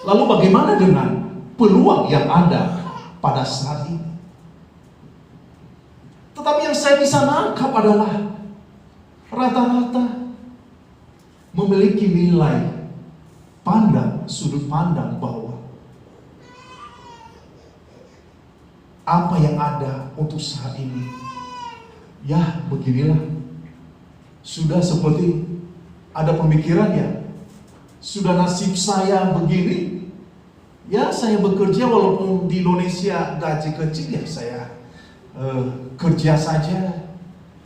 Lalu bagaimana dengan peluang yang ada pada saat ini? Tetapi yang saya bisa nangkap adalah rata-rata memiliki nilai pandang, sudut pandang bahwa apa yang ada untuk saat ini, ya beginilah. Sudah seperti ada pemikiran ya, sudah nasib saya begini, ya saya bekerja walaupun di Indonesia gaji kecil, ya saya kerja saja.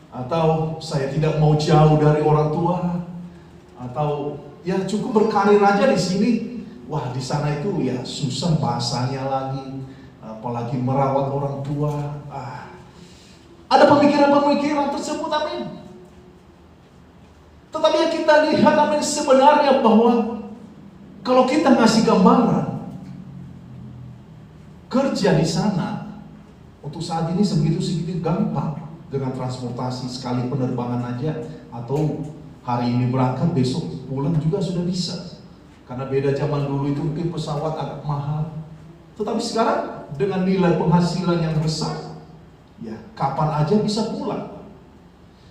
Atau saya tidak mau jauh dari orang tua, atau ya cukup berkarir aja di sini. Wah, di sana itu ya susah bahasanya lagi, apalagi merawat orang tua. Ada pemikiran-pemikiran tersebut, amin. Tetapi yang kita lihat, amin, sebenarnya bahwa kalau kita ngasih gambaran kerja di sana untuk saat ini sebegitu gampang, dengan transportasi sekali penerbangan aja, atau hari ini berangkat besok pulang juga sudah bisa. Karena beda zaman dulu itu mungkin pesawat agak mahal. Tetapi sekarang dengan nilai penghasilan yang besar, ya kapan aja bisa pulang.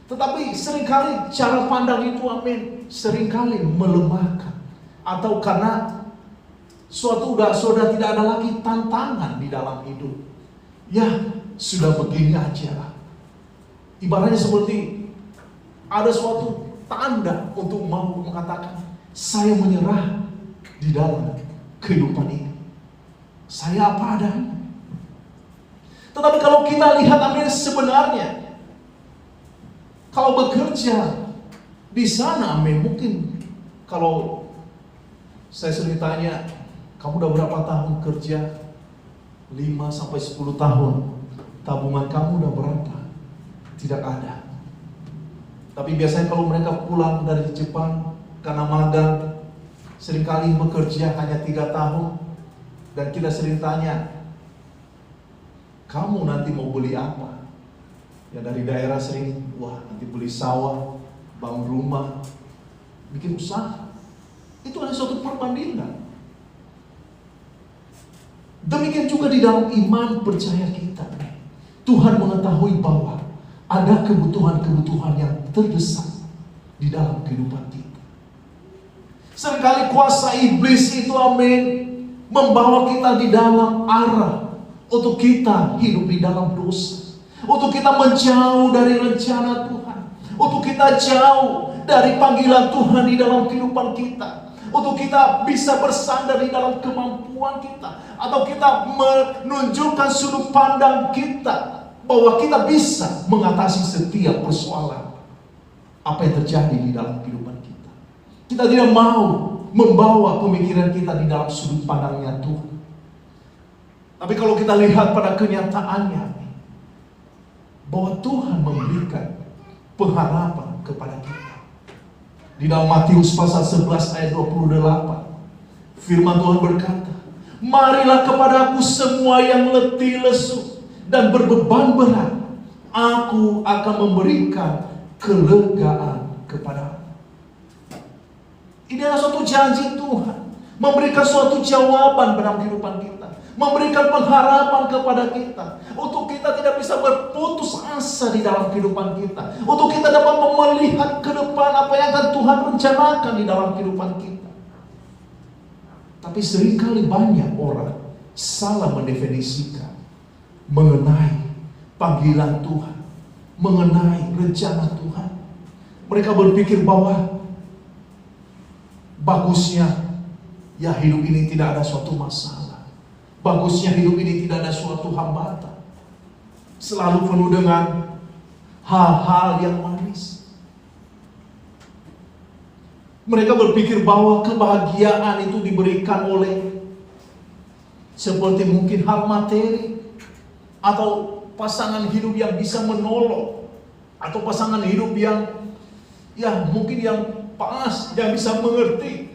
Tetapi seringkali cara pandang itu, amin, seringkali melemahkan. Atau karena sudah tidak ada lagi tantangan di dalam hidup. Ya sudah begini aja lah. Ibaratnya seperti ada suatu tanda untuk mau mengatakan, saya menyerah di dalam kehidupan ini. Saya apa adanya. Tetapi kalau kita lihat, amin, sebenarnya kalau bekerja di sana, amin, mungkin kalau saya sering tanya, kamu udah berapa tahun kerja? 5-10 tahun. Tabungan kamu udah berapa? Tidak ada. Tapi biasanya kalau mereka pulang dari Jepang karena magang, seringkali bekerja hanya 3 tahun. Dan kita sering tanya, kamu nanti mau beli apa? Ya dari daerah sering, wah nanti beli sawah, bangun rumah, bikin usaha. Itu adalah suatu perbandingan. Demikian juga di dalam iman percaya kita. Tuhan mengetahui bahwa ada kebutuhan-kebutuhan yang terdesak di dalam kehidupan kita. Seringkali kuasa iblis itu, amin, membawa kita di dalam arah untuk kita hidup di dalam dosa, untuk kita menjauh dari rencana Tuhan, untuk kita jauh dari panggilan Tuhan di dalam kehidupan kita, untuk kita bisa bersandar di dalam kemampuan kita, atau kita menunjukkan sudut pandang kita bahwa kita bisa mengatasi setiap persoalan apa yang terjadi di dalam kehidupan kita. Kita tidak mau membawa pemikiran kita di dalam sudut pandangnya Tuhan. Tapi kalau kita lihat pada kenyataannya, bahwa Tuhan memberikan pengharapan kepada kita. Di dalam Matius pasal 11 ayat 28, firman Tuhan berkata, marilah kepada aku semua yang letih lesu dan berbeban berat, aku akan memberikan kelegaan kepadamu. Ini adalah suatu janji Tuhan, memberikan suatu jawaban dalam kehidupan kita, memberikan pengharapan kepada kita, untuk kita tidak bisa berputus asa di dalam kehidupan kita, untuk kita dapat melihat ke depan apa yang akan Tuhan rencanakan di dalam kehidupan kita. Tapi seringkali banyak orang salah mendefinisikan mengenai panggilan Tuhan, mengenai rencana Tuhan. Mereka berpikir bahwa bagusnya ya hidup ini tidak ada suatu masalah. Bagusnya hidup ini tidak ada suatu hambatan. Selalu penuh dengan hal-hal yang manis. Mereka berpikir bahwa kebahagiaan itu diberikan oleh seperti mungkin hal materi, atau pasangan hidup yang bisa menolong, atau pasangan hidup yang mungkin yang pas, yang bisa mengerti,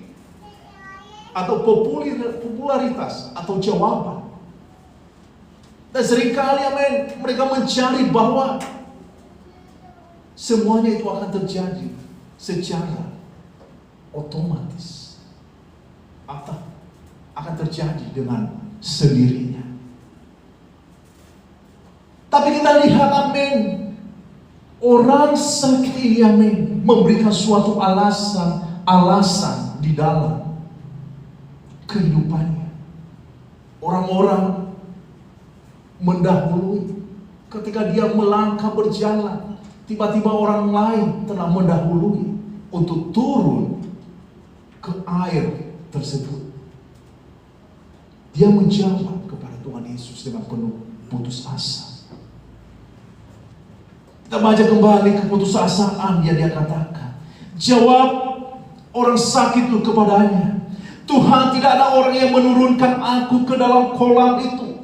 atau popularitas atau jawaban. Dan seringkali mereka mencari bahwa semuanya itu akan terjadi secara otomatis, atau akan terjadi dengan sendirinya. Tapi kita lihat, amin, orang sakit ini, amin, memberikan suatu alasan di dalam kehidupannya. Orang-orang mendahului. Ketika dia melangkah berjalan, tiba-tiba orang lain telah mendahului untuk turun ke air tersebut. Dia menjawab kepada Tuhan Yesus dengan penuh putus asa. Kita baca kembali keputusasaan yang dia katakan. Jawab orang sakit itu kepadanya, Tuhan, tidak ada orang yang menurunkan aku ke dalam kolam itu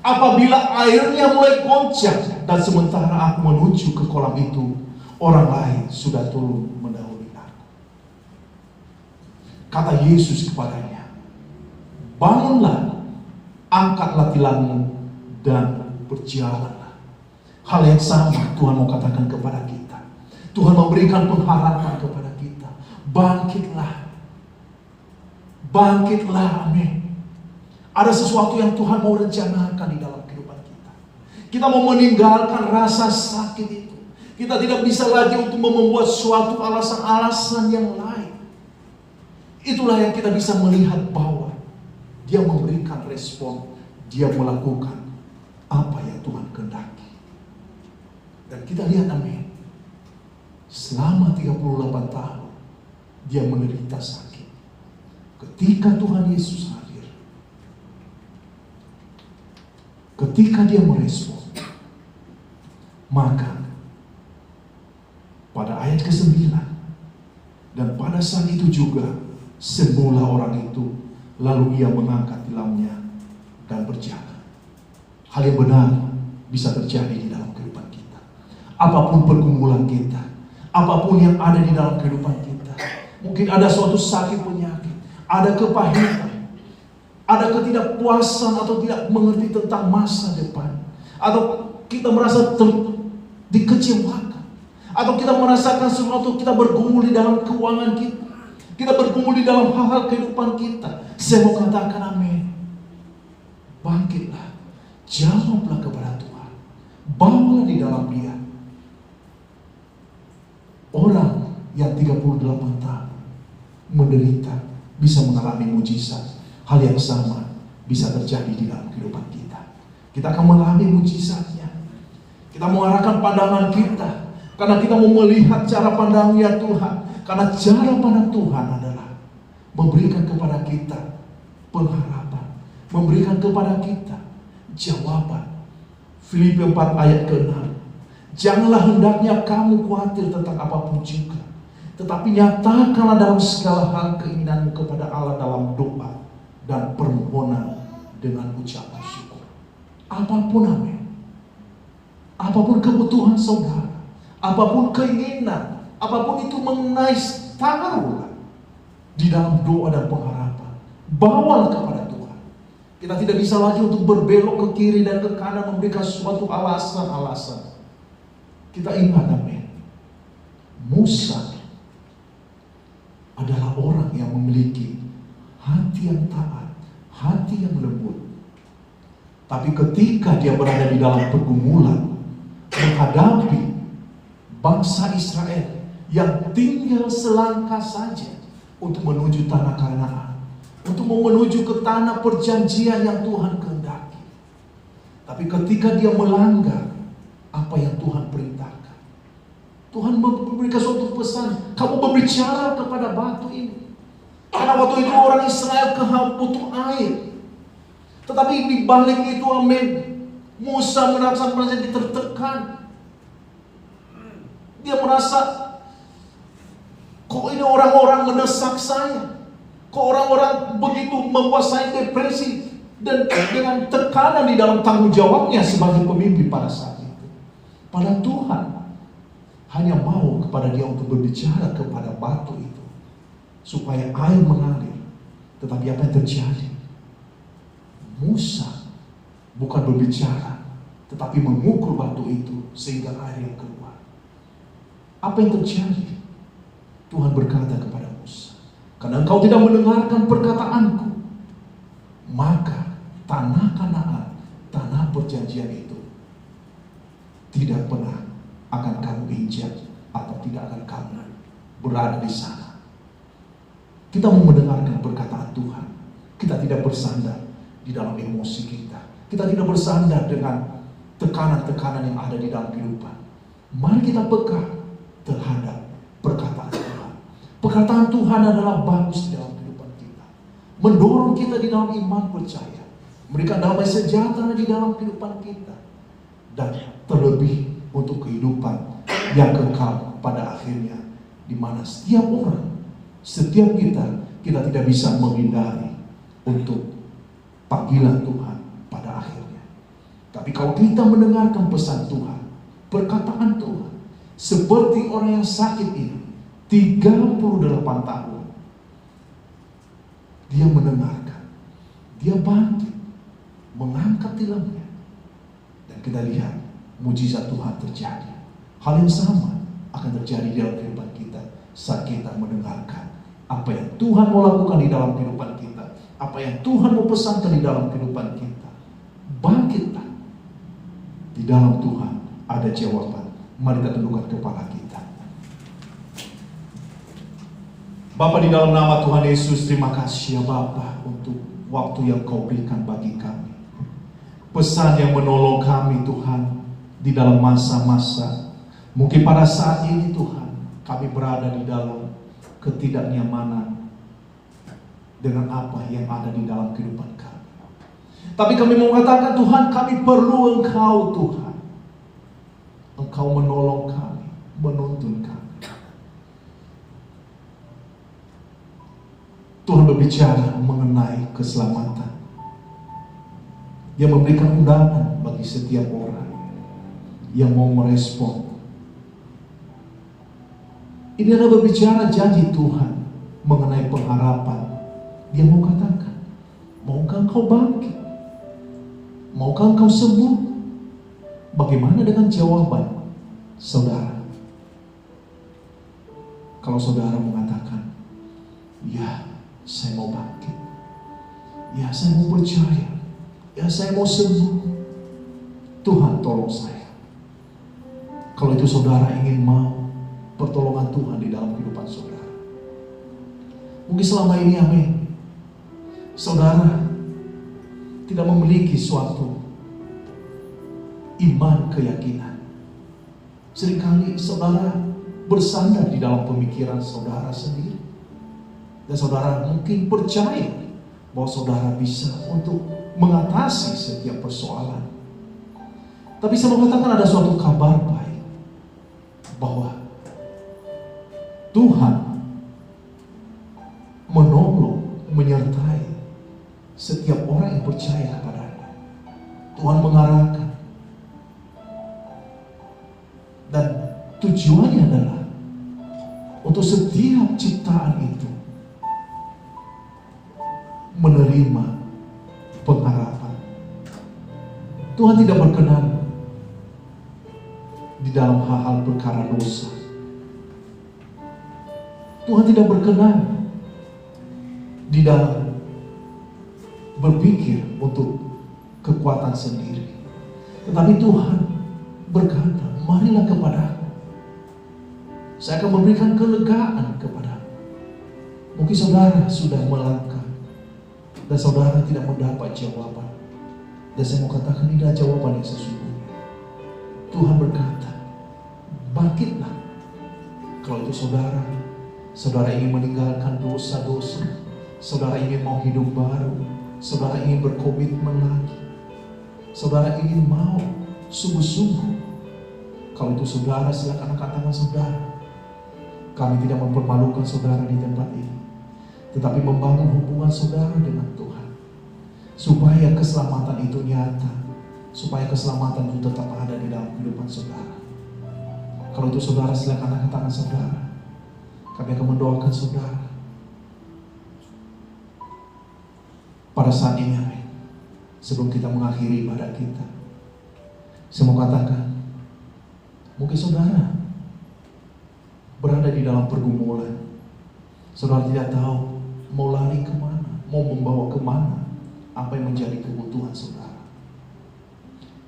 apabila airnya mulai goncang, dan sementara aku menuju ke kolam itu, orang lain sudah turun mendahului aku. Kata Yesus kepadanya, bangunlah, angkatlah tilammu dan berjalanlah. Hal yang sama Tuhan mau katakan kepada kita. Tuhan memberikan pengharapan kepada kita. Bangkitlah. Bangkitlah, amin. Ada sesuatu yang Tuhan mau rencanakan di dalam kehidupan kita. Kita mau meninggalkan rasa sakit itu. Kita tidak bisa lagi untuk membuat suatu alasan-alasan yang lain. Itulah yang kita bisa melihat bahwa dia memberikan respon, dia melakukan apa yang Tuhan kehendaki. Dan kita lihat, amin, selama 38 tahun dia menderita sakit. Ketika Tuhan Yesus hadir, ketika dia merespon, maka pada ayat ke-9, dan pada saat itu juga semula orang itu, lalu ia mengangkat tilamnya dan berjalan. Hal yang benar bisa terjadi di dalam kehidupan kita. Apapun pergumulan kita, apapun yang ada di dalam kehidupan kita, mungkin ada suatu sakit penyakit, ada kepahitan, ada ketidakpuasan atau tidak mengerti tentang masa depan, atau kita merasa dikecewakan, atau kita merasakan sesuatu, kita bergumul di dalam keuangan kita, kita bergumul di dalam hal-hal kehidupan kita. Saya mau katakan, amin, bangkitlah, jawablah kepada Tuhan, bawalah di dalam Dia. Orang yang 38 tahun menderita bisa mengalami mujizat. Hal yang sama bisa terjadi di dalam kehidupan kita. Kita akan mengalami mujizatnya. Kita mengarahkan pandangan kita, karena kita mau melihat cara pandangnya Tuhan. Karena cara pandang Tuhan adalah memberikan kepada kita pengharapan, memberikan kepada kita jawaban. Filipi 4 ayat ke-6. Janganlah hendaknya kamu khawatir tentang apapun juga, tetapi nyatakanlah dalam segala hal keinginanmu kepada Allah dalam doa dan permohonan dengan ucapan syukur. Apapun, amin, apapun kebutuhan saudara, apapun keinginan, apapun itu mengenai, taruhlah di dalam doa dan pengharapan. Bawalah kepada Tuhan. Kita tidak bisa lagi untuk berbelok ke kiri dan ke kanan memberikan suatu alasan-alasan. Kita ingat, amin, Musa adalah orang yang memiliki hati yang taat, hati yang lembut. Tapi ketika dia berada di dalam pergumulan, menghadapi bangsa Israel yang tinggal selangkah saja untuk menuju tanah Kanaan, untuk menuju ke tanah perjanjian yang Tuhan kehendaki. Tapi ketika dia melanggar apa yang Tuhan perintahkan, Tuhan memberikan suatu pesan, kamu berbicara kepada batu ini. Karena waktu itu orang Israel butuh air. Tetapi di balik itu, amin, Musa merasa tertekan. Dia merasa, kok ini orang-orang mendesak saya? Kok orang-orang begitu membuat saya depresi? Dan dengan tekanan di dalam tanggung jawabnya sebagai pemimpin pada saat itu. Padahal Tuhan hanya mau kepada dia untuk berbicara kepada batu itu, supaya air mengalir. Tetapi apa yang terjadi? Musa bukan berbicara, tetapi memukul batu itu sehingga air yang keluar. Apa yang terjadi? Tuhan berkata kepada Musa, karena engkau tidak mendengarkan perkataanku, maka tanah Kanaan, tanah perjanjian itu tidak pernah akan kamu injak, atau tidak akan kamu berada di sana. Kita mau mendengarkan perkataan Tuhan. Kita tidak bersandar di dalam emosi kita. Kita tidak bersandar dengan tekanan-tekanan yang ada di dalam kehidupan. Mari kita peka terhadap perkataan Tuhan. Perkataan Tuhan adalah bagus di dalam kehidupan kita, mendorong kita di dalam iman percaya, memberikan damai sejahtera di dalam kehidupan kita, dan terlebih untuk kehidupan yang kekal pada akhirnya, di mana setiap orang, setiap kita tidak bisa menghindari untuk panggilan Tuhan pada akhirnya. Tapi kalau kita mendengarkan pesan Tuhan, perkataan Tuhan, seperti orang yang sakit ini 38 tahun, dia mendengarkan, dia bangkit, mengangkat tilangnya, dan kita lihat mujizat Tuhan terjadi. Hal yang sama akan terjadi di dalam kehidupan kita saat kita mendengarkan apa yang Tuhan mau lakukan di dalam kehidupan kita, apa yang Tuhan mau pesankan di dalam kehidupan kita. Bangkitlah. Di dalam Tuhan ada jawaban. Mari kita tundukkan kepala kita. Bapa, di dalam nama Tuhan Yesus, terima kasih ya Bapa untuk waktu yang Kau berikan bagi kami. Pesan yang menolong kami Tuhan di dalam masa-masa, mungkin pada saat ini Tuhan, kami berada di dalam ketidaknyamanan dengan apa yang ada di dalam kehidupan kami. Tapi kami mau katakan Tuhan, kami perlu Engkau Tuhan. Engkau menolong kami, menuntun kami. Tuhan berbicara mengenai keselamatan. Dia memberikan undangan bagi setiap orang yang mau merespon. Ini adalah berbicara janji Tuhan mengenai pengharapan. Dia mau katakan, maukah engkau bangkit? Maukah engkau sembuh? Bagaimana dengan jawaban saudara? Kalau saudara mengatakan, ya saya mau bangkit, ya saya mau percaya, ya saya mau sembuh, Tuhan tolong saya. Kalau itu saudara ingin mau pertolongan Tuhan di dalam kehidupan saudara, mungkin selama ini amin, saudara tidak memiliki suatu iman keyakinan. Seringkali saudara bersandar di dalam pemikiran saudara sendiri, dan saudara mungkin percaya bahwa saudara bisa untuk mengatasi setiap persoalan. Tapi saya mau katakan ada suatu kabar baik, bahwa Tuhan menolong, menyertai setiap orang yang percaya kepada-Nya. Tuhan mengarahkan, dan tujuannya adalah untuk setiap ciptaan itu menerima pengharapan. Tuhan tidak berkenan di dalam hal-hal perkara dosa. Tuhan tidak berkenan di dalam berpikir untuk kekuatan sendiri. Tetapi Tuhan berkata, marilah kepadaku, saya akan memberikan kelegaan kepadamu. Mungkin saudara sudah melangkah dan saudara tidak mendapat jawaban, dan saya mau katakan ini adalah jawaban yang sesungguhnya. Tuhan berkata, bangkitlah. Kalau itu saudara ingin meninggalkan dosa-dosa, saudara ingin mau hidup baru, Saudara ingin berkomitmen lagi. Saudara ingin mau sungguh-sungguh. Kalau itu saudara, silakan angkat tangan saudara. Kami tidak mempermalukan saudara di tempat ini, tetapi membangun hubungan saudara dengan Tuhan, supaya keselamatan itu nyata, supaya keselamatan itu tetap ada di dalam kehidupan saudara. Kalau itu saudara, silakan angkat tangan saudara. Kami akan mendoakan saudara. Pada saat ini, amin. Sebelum kita mengakhiri ibadah kita, saya mau katakan, mungkin saudara berada di dalam pergumulan. Saudara tidak tahu mau lari kemana, mau membawa kemana apa yang menjadi kebutuhan saudara.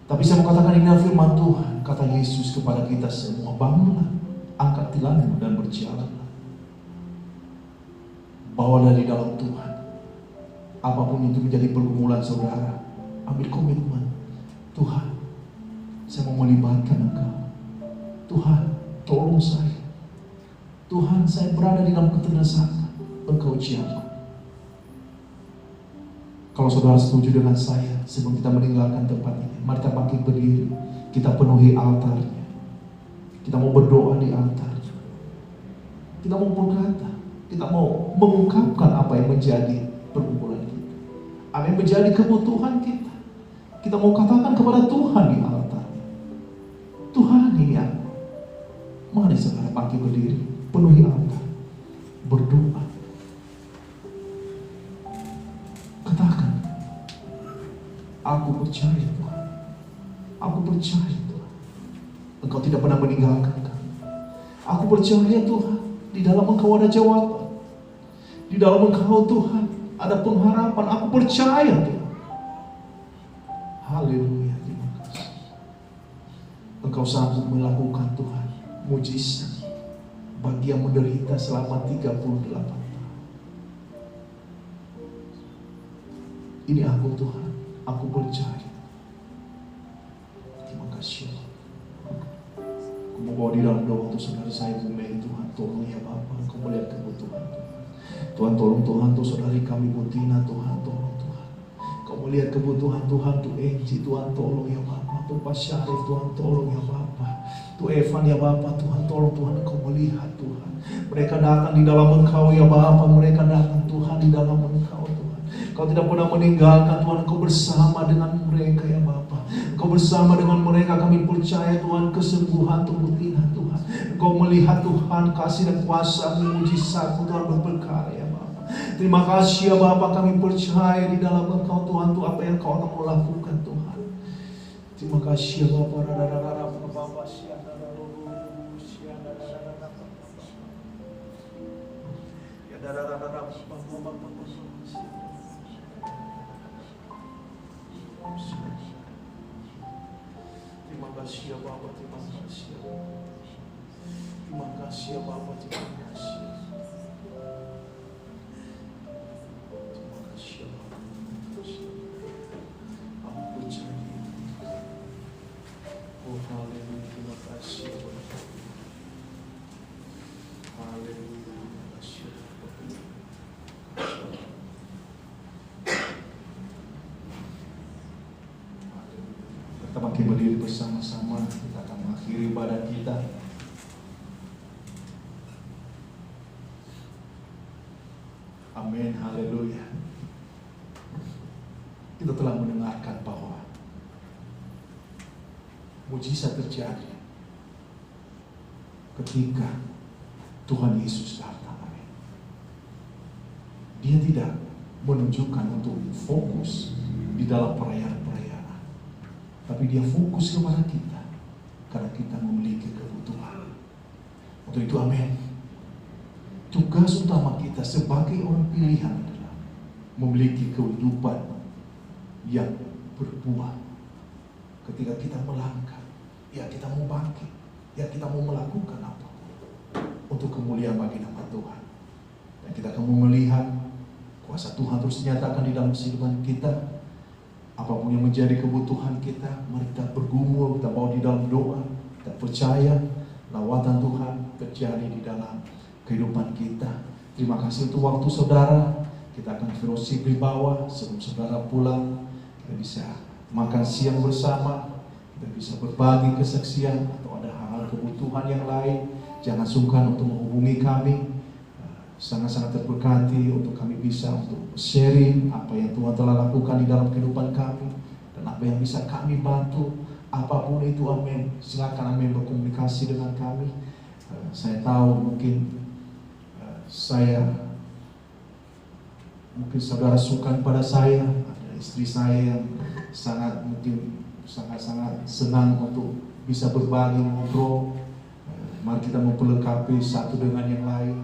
Tapi saya mau katakan ini firman Tuhan, kata Yesus kepada kita semua, bangunlah, angkat tilammu dan berjalanlah. Bawalah di dalam Tuhan. Apapun itu menjadi pergumulan saudara, ambil komitmen. Tuhan, saya mau melibatkan Engkau. Tuhan, tolong saya. Tuhan, saya berada di dalam keterdesakan. Engkau jamah. Kalau saudara setuju dengan saya, sebelum kita meninggalkan tempat ini, mari kita bangkit berdiri. Kita penuhi altarnya. Kita mau berdoa di altar. Kita mau berkata, kita mau mengungkapkan apa yang menjadi pergumulan kita, apa yang menjadi kebutuhan kita. Kita mau katakan kepada Tuhan di altar. Tuhan, ini aku. Mari saudara bangkit berdiri, penuhi altar, berdoa. Katakan, aku percaya Tuhan. Aku percaya Tuhan, Engkau tidak pernah meninggalkan kami. Aku percaya Tuhan, di dalam Engkau ada jawaban. Di dalam Engkau Tuhan ada pengharapan. Aku percaya Tuhan. Haleluya, terima kasih. Engkau sanggup melakukan Tuhan mujizat bagi yang menderita selama 38 tahun. Ini aku Tuhan, aku percaya. Terima kasih. Aku mau bawa di dalam doa untuk saudara saya, Bu Mei. Tuhan tolong ya Bapa, Engkau melihat kebutuhan Tuhan. Tuhan tolong Tuhan untuk saudari kami Bu Tina, Tuhan tolong Tuhan. Kau melihat kebutuhan Tuhan tuh Enci, Tuhan tolong ya Bapa. Tuh Pak Syarif, Tuhan tolong ya Bapa. Tuh Evan ya Bapa, Tuhan tolong Tuhan, Engkau melihat Tuhan. Mereka datang di dalam Engkau ya Bapa, mereka datang Tuhan di dalam Engkau Tuhan. Kau tidak pernah meninggalkan Tuhan, Engkau bersama dengan mereka ya Bapa. Engkau bersama dengan mereka, kami percaya Tuhan kesembuhan tubuh Tina Tuhan. Engkau melihat Tuhan kasih dan kuasa mujizat Tuhan berperkara ya Bapa. Terima kasih ya Bapa, kami percaya di dalam Engkau Tuhan, tuh apa yang Kau akan melakukan Tuhan. Terima kasih ya Bapa. Terima kasih ya Bapa, terima kasih ya Bapa. Terima kasih ya Bapa, terima kasih. Terima kasih ya Bapa, terima kasih. Aku percaya. Oh haleluya, terima kasih ya Bapa. Haleluya, terima kasih ya Bapa. Kita bangkit berdiri bersama-sama, kita akan mengakhiri ibadah kita. Amin, haleluya. Kita telah mendengarkan bahwa mujizat terjadi ketika Tuhan Yesus datang. Amin. Dia tidak menunjukkan untuk fokus di dalam perayaan-perayaan, tapi dia fokus kepada kita karena kita memiliki kebutuhan. Untuk itu amin. Tugas utama kita sebagai orang pilihan adalah memiliki kehidupan yang berbuah. Ketika kita melangkah, ya kita mau bangkit, ya kita mau melakukan apapun untuk kemuliaan bagi nama Tuhan. Dan kita akan melihat kuasa Tuhan terus dinyatakan di dalam kehidupan kita. Apapun yang menjadi kebutuhan kita, mari kita bergumul, kita bawa di dalam doa, kita percaya lawatan Tuhan terjadi di dalam kehidupan kita. Terima kasih untuk waktu saudara. Kita akan fellowship di bawah sebelum saudara pulang. Kita bisa makan siang bersama, kita bisa berbagi kesaksian atau ada hal-hal kebutuhan yang lain. Jangan sungkan untuk menghubungi kami. Sangat-sangat terberkati untuk kami bisa untuk sharing apa yang Tuhan telah lakukan di dalam kehidupan kami dan apa yang bisa kami bantu. Apapun itu, amin. Silakan amin berkomunikasi dengan kami. Saya tahu mungkin mungkin saudara suka pada saya, ada istri saya yang sangat senang untuk bisa berbagi ngobrol. Mari kita memperlengkapi satu dengan yang lain.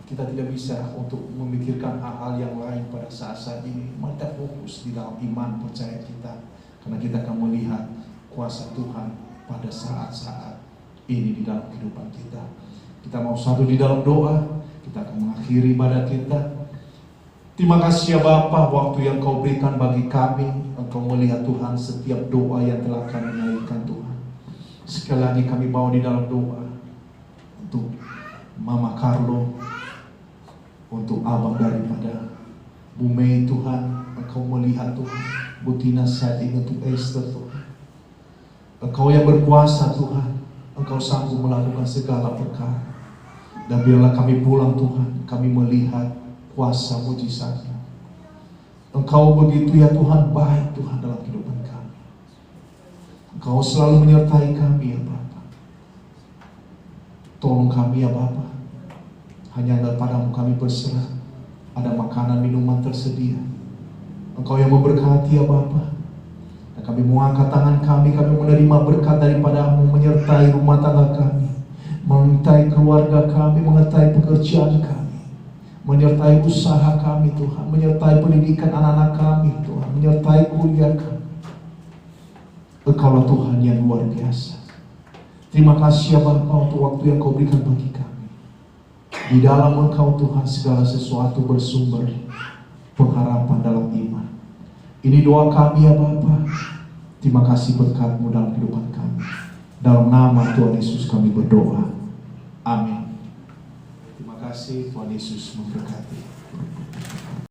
Kita tidak bisa untuk memikirkan hal-hal yang lain pada saat-saat ini. Mari kita fokus di dalam iman percaya kita, karena kita akan melihat kuasa Tuhan pada saat-saat ini di dalam kehidupan kita. Kita mau satu di dalam doa, kita akan mengakhiri ibadat kita. Terima kasih ya Bapa, waktu yang Kau berikan bagi kami. Engkau melihat Tuhan setiap doa yang telah kami naikkan Tuhan. Sekali lagi kami bawa di dalam doa untuk Mama Carlo, untuk abang daripada Bu Mei Tuhan. Engkau melihat Tuhan Bu Tina saat ini, untuk Esther Tuhan. Engkau yang berkuasa Tuhan, Engkau sanggup melakukan segala perkara. Dan biarlah kami pulang Tuhan, kami melihat kuasa mujizat-Nya. Engkau begitu ya Tuhan, baik Tuhan dalam kehidupan kami. Engkau selalu menyertai kami ya Bapa. Tolong kami ya Bapa. Hanya daripada-Mu kami berserah. Ada makanan minuman tersedia. Engkau yang memberkati ya Bapa. Dan kami mengangkat tangan kami menerima berkat daripada-Mu, menyertai rumah tangga kami, menyertai keluarga kami, menyertai pekerjaan kami, menyertai usaha kami Tuhan, menyertai pendidikan anak-anak kami Tuhan, menyertai kuliah kami. Engkaulah Tuhan yang luar biasa. Terima kasih ya Bapa untuk waktu yang Kau berikan bagi kami. Di dalam Engkau Tuhan segala sesuatu bersumber pengharapan dalam iman. Ini doa kami ya Bapa. Terima kasih berkat-Mu dalam kehidupan kami. Dalam nama Tuhan Yesus kami berdoa. Amin. Terima kasih, Tuhan Yesus memberkati.